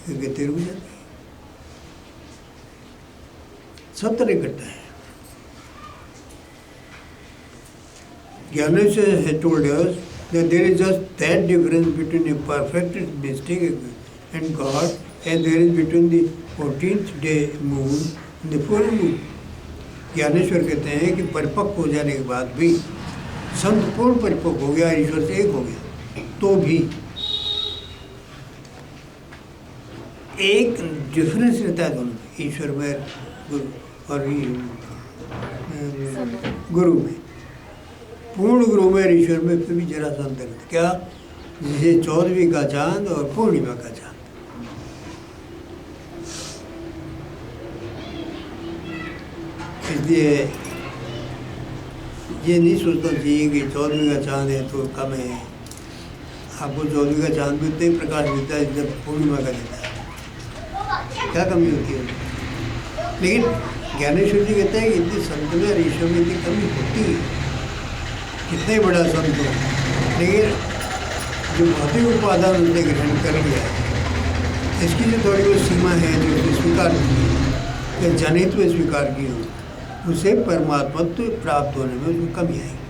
और गिरते रुक जाती है। सब तरह इकट्ठा है। Gyaneshwar has told us that there is just that difference between a perfect mistake and God as there is between the 14th day moon and the full moon. Dnyaneshwar कहते हैं कि परिपक्व हो जाने के बाद भी संत पूर्ण परिपक्व हो गया, ईश्वर से एक हो गया, तो भी एक डिफरेंस रहता है दोनों, ईश्वर में गुरु और गुरु में, पूर्ण गुरु में ईश्वर में फिर भी जरा सा अंतर है। क्या? जैसे 14वीं का चांद और पूर्णिमा का चांद। इसलिए ये नहीं सोचना चाहिए कि 14वीं का चांद है तो कम है। आपको 14वीं का चांद भी उतना ही प्रकाश मिलता है जब पूर्णिमा का देता है, क्या कमी होती है? लेकिन ज्ञानेश्वर जी कहते हैं कि इतनी संत में और ईश्वर में इतनी कमी होती है, कितना ही बड़ा संत हो, लेकिन जो भौतिक उपादान उसने ग्रहण कर लिया है, इसकी जो थोड़ी बहुत सीमा है जो उसने स्वीकार की है या जनित्व स्वीकार की हो, उसे परमात्मत्व प्राप्त होने में उसको कमी आएगी,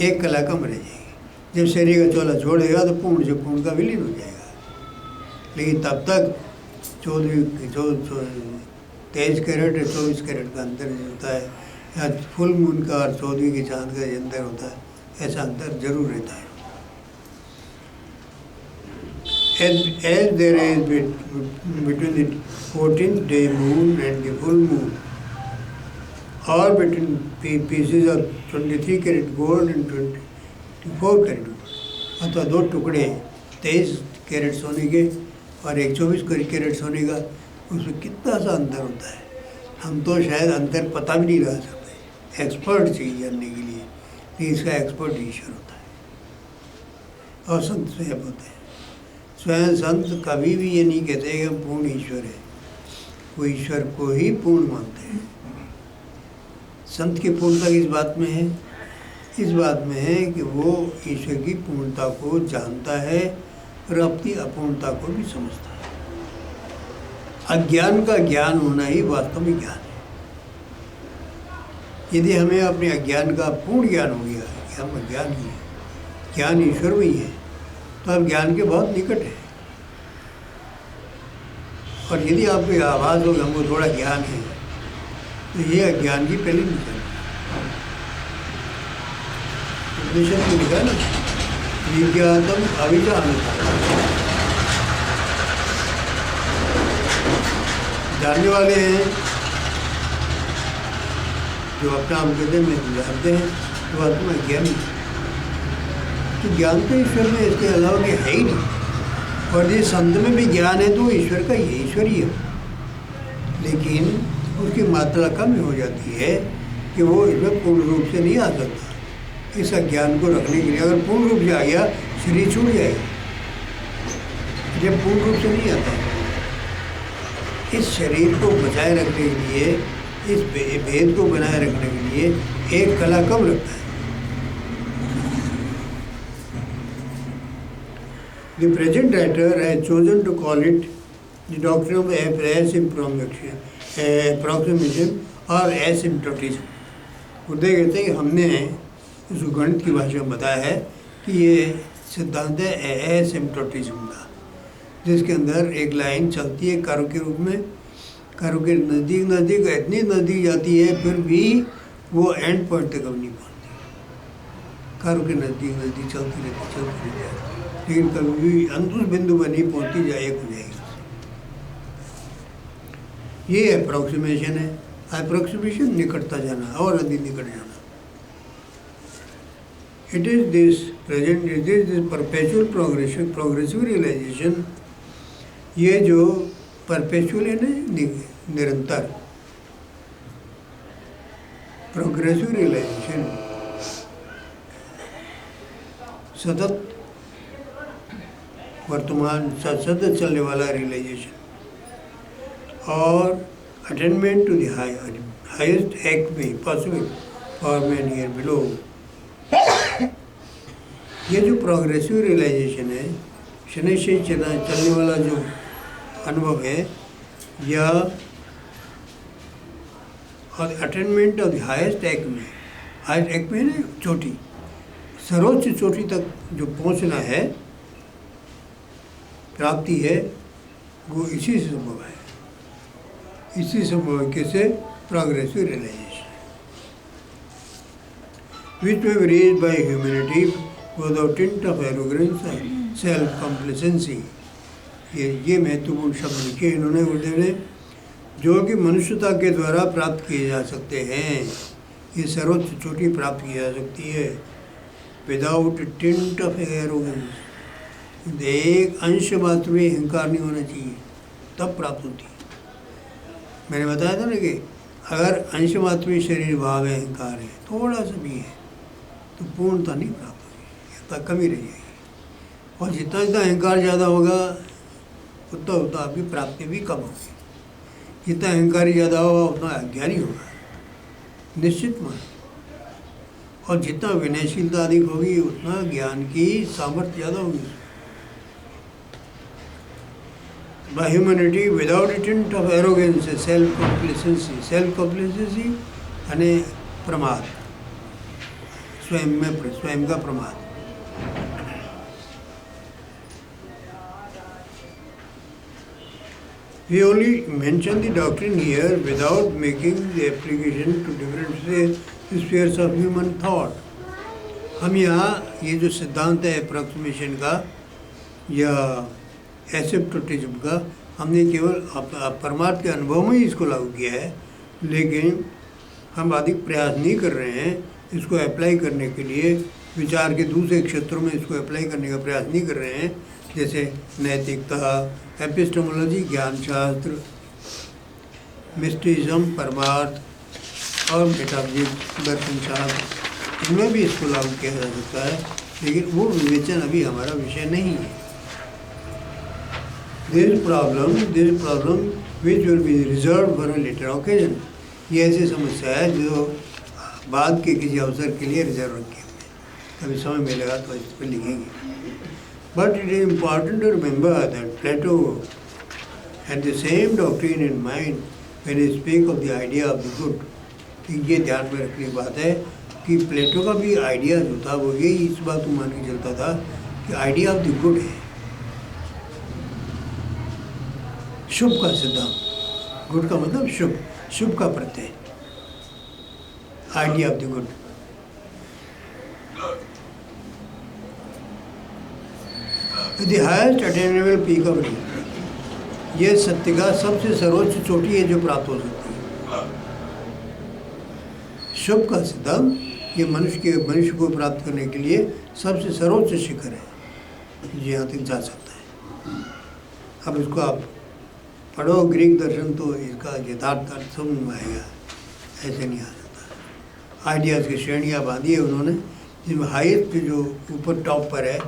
एक कला कम रह जाएगी। जब शरीर का चोला छोड़ेगा तो पूर्ण से पूर्ण का विलीन हो जाएगा। लेकिन तब तक 23 कैरेट या 24 कैरेट का अंतर होता है, या फुल मून का और 14वीं के चांद का अंतर होता है, ऐसा अंतर जरूर रहता है। As there is between the 14th day moon and the full moon, or between pieces of 23 carat gold and 24 carat gold, अथवा दो टुकड़े 23 कैरेट सोने के और एक 24 कैरेट सोने का, उसमें कितना सा अंतर होता है। हम तो शायद अंतर पता भी नहीं लगा सकते, एक्सपर्ट चाहिए जानने के लिए, लेकिन इसका एक्सपर्ट ईश्वर होता है और संत स्वयं होते हैं। स्वयं संत कभी भी ये नहीं कहते कि हम पूर्ण ईश्वर है, वो ईश्वर को ही पूर्ण मानते हैं। संत की पूर्णता किस बात में है? इस बात में है कि वो ईश्वर की पूर्णता को जानता है और अपनी अपूर्णता को भी समझता है। अज्ञान का ज्ञान होना ही वास्तव में ज्ञान है। यदि हमें अपने अज्ञान का पूर्ण ज्ञान हो गया कि हम अज्ञान ही है, ज्ञान ईश्वर में ही है, तो आप ज्ञान के बहुत निकट है। और यदि आपको आभास हो कि हमको थोड़ा ज्ञान है, तो ये अज्ञान की पहली निशानी। उपनिषद में लिखा ना, विज्ञातम अविजानता, जानने वाले हैं जो अपना हम कहते हैं जानते हैं, तो आत्मा ज्ञानी। तो ज्ञान तो ईश्वर में इसके अलावा कि है ही नहीं। और जिस संत में भी ज्ञान है तो ईश्वर का ये ईश्वर ही है, लेकिन उसकी मात्रा कम हो जाती है कि वो इसमें पूर्ण रूप से नहीं आ सकता। इस अज्ञान को रखने के लिए अगर पूर्ण रूप से आ गया, शरीर छूट जाएगा। जब पूर्ण रूप से नहीं आता, इस शरीर को बचाए रखने के लिए, इस भेद को बनाए रखने के लिए एक कला कम रखता है। The present writer has chosen to call it the doctrine of approximation or asymptotism. उदय कहते हैं कि हमने इसको गणित की भाषा में बताया है कि ये सिद्धांत है एसिम्प्टोटिज्म का, जिसके अंदर एक लाइन चलती है कर्व के रूप में, कर्व के नज़दीक नज़दीक इतनी नज़दीक जाती है फिर भी वो एंड पॉइंट तक नहीं पहुँचती। कर्व के नज़दीक नज़दीक चलती रहती, लेकिन कभी भी अंतिम बिंदु पर नहीं पहुँचती, जाए एक हो जाएगी। ये अप्रोक्सीमेशन है। अप्रोक्सीमेशन निकटता जाना और अधिक निकट जाना। It is this perpetual progressive realization, ये जो perpetual है ना, निरंतर progressive realization, सतत वर्तमान सतत चलने वाला रियलाइजेशन और attainment to the highest act में possible for man here below, ये जो प्रोग्रेसिव रियलाइजेशन है, शनै से चलने वाला जो अनुभव है, या और attainment of the highest Acme, highest Acme ने चोटी, सर्वोच्च चोटी तक जो पहुंचना है, प्राप्ति है, वो इसी से संभव है। इसी संभव है कैसे? Progressive realization which may be reached by humanity without tint of arrogance and self-complacency। ये महत्वपूर्ण शब्द लिखे इन्होंने गुरुदेव ने, जो कि मनुष्यता के द्वारा प्राप्त किए जा सकते हैं। ये सर्वोच्च चोटी प्राप्त की जा सकती है विदाउट टिंट ऑफ एरोगेंस। एक अंश मात्र में अहंकार नहीं होना चाहिए, तब प्राप्त होती है। मैंने बताया था ना कि अगर अंश मात्र में शरीर भाव है, अहंकार है, थोड़ा सा भी है, तो पूर्णता नहीं प्राप्त होगी, इतना कमी रह जाएगी। और जितना जितना अहंकार ज़्यादा होगा, उतना उतना आपकी प्राप्ति भी कम होगी। जितना अहंकारी ज़्यादा होगा, उतना अज्ञानी होगा, निश्चित मान। और जितना विनयशीलता अधिक होगी, उतना ज्ञान की सामर्थ्य ज़्यादा होगी। By humanity without a tint of arrogance, self-complacency, self-complacency यानी प्रमाद, स्वयं का प्रमाद। We only mention the doctrine here without making the application to different spheres of human thought। हम यहाँ ये जो सिद्धांत है अप्रोक्सीमेशन का या एसिप्टोटिज्म का, हमने केवल परमार्थ के अनुभव में ही इसको लागू किया है, लेकिन हम अधिक प्रयास नहीं कर रहे हैं इसको अप्लाई करने के लिए। विचार के दूसरे क्षेत्रों में इसको अप्लाई करने का प्रयास नहीं कर रहे हैं, जैसे नैतिकता, एपिस्टेमोलॉजी, ज्ञान शास्त्र, मिस्टिज्म, परमार्थ और मेटाफिजिक्स, दर्शन शास्त्र, इनमें भी इसको लागू किया जा सकता है, लेकिन वो विवेचन अभी हमारा विषय नहीं है। This problem which will be reserved for a later occasion। ये ऐसी समस्या है जो बाद के किसी अवसर के लिए रिजर्व रखे हुए, कभी समय मिलेगा तो इस पर लिखेंगे। But it is important to remember that Plato had the same doctrine in mind when he speak of the idea of the good। ये ध्यान में रखने की बात है कि प्लेटो का भी आइडिया जो था वो यही इस बात को मान के चलता था कि आइडिया ऑफ द गुड है, शुभ का सिद्धांत। गुड का मतलब शुभ, शुभ का प्रत्यय, idea of the good. The highest attainable peak of truth, यह सत्य का सबसे सर्वोच्च चोटी है जो प्राप्त हो सकती है। शुभ का सिद्धांत ये मनुष्य को प्राप्त करने के लिए सबसे सर्वोच्च शिखर है, जो यहाँ तक जा सकता है। अब इसको आप पढ़ो ग्रीक दर्शन तो इसका यथार्थ अर्थ समझ में आएगा, ऐसे नहीं आ सकता। आइडियाज़ की श्रेणियाँ बांधी है उन्होंने, जिसमें हाईएस्ट जो ऊपर टॉप पर है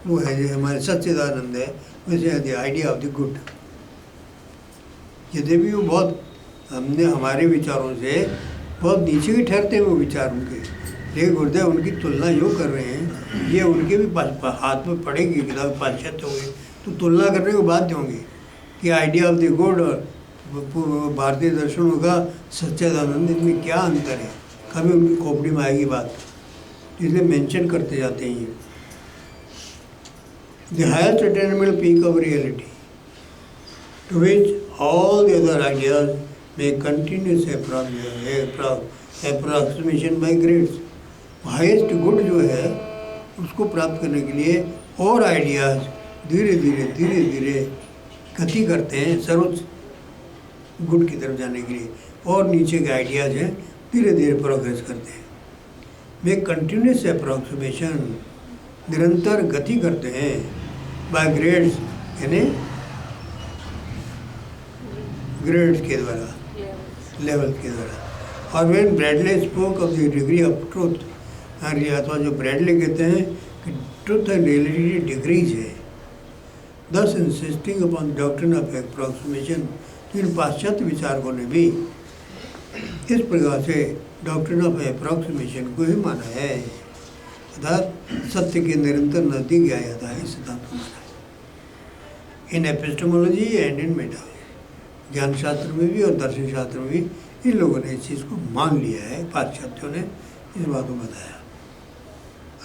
वो है जो हमारे सच्चिदानंद है, वैसे the idea of the good. यद्यपि वो बहुत हमने हमारे विचारों से बहुत नीचे भी ठहरते हैं वो विचार उनके, लेकिन गुरुदेव उनकी तुलना यूँ कर रहे हैं, ये उनके भी हाथ में पड़ेगी किताब पाश्चात्य हो गई तो तुलना करने को बाध्य होंगे कि आइडिया ऑफ द गुड और भारतीय दर्शनों का सच्चिदानंद, इनमें क्या अंतर है। कभी उनकी खोपड़ी में आएगी बात, इसलिए मेंशन करते जाते हैं। The highest attainable peak of reality to which all the other ideas में continuous approximation by grades. Highest good जो है उसको प्राप्त करने के लिए और आइडियाज धीरे धीरे गति करते हैं सर्वोच्च गुड की तरफ जाने के लिए, और नीचे के आइडियाज हैं धीरे धीरे प्रोग्रेस करते हैं। वे कंटिन्यूस अप्रॉक्सीमेशन, निरंतर गति करते हैं बाय ग्रेड्स, यानी ग्रेड्स के द्वारा, लेवल के द्वारा। और when Bradley spoke of the degree of truth, अथवा जो ब्रैडले कहते हैं कि ट्रूथ एंड रियलिटी डिग्रीज है, thus insisting upon doctrine of approximation। इन पाश्चात्य विचारकों ने भी इस प्रकार से डॉक्ट्रिन ऑफ अप्रॉक्सीमेशन को ही माना है। अर्थात सत्य के निरंतर नजदीक गया जाता है, इस सिद्धांत को माना है इन एपिस्टेमोलॉजी एंड इन मेटाफिजिक्स। ज्ञान शास्त्र में भी और दर्शन शास्त्र में भी इन लोगों ने इस चीज़ को मान लिया है, पाश्चात्यों ने इस बात को बताया।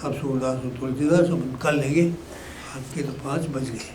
अब सूरदास और तुलसीदास अपन कल लेंगे, आज के तो 5 बज गए।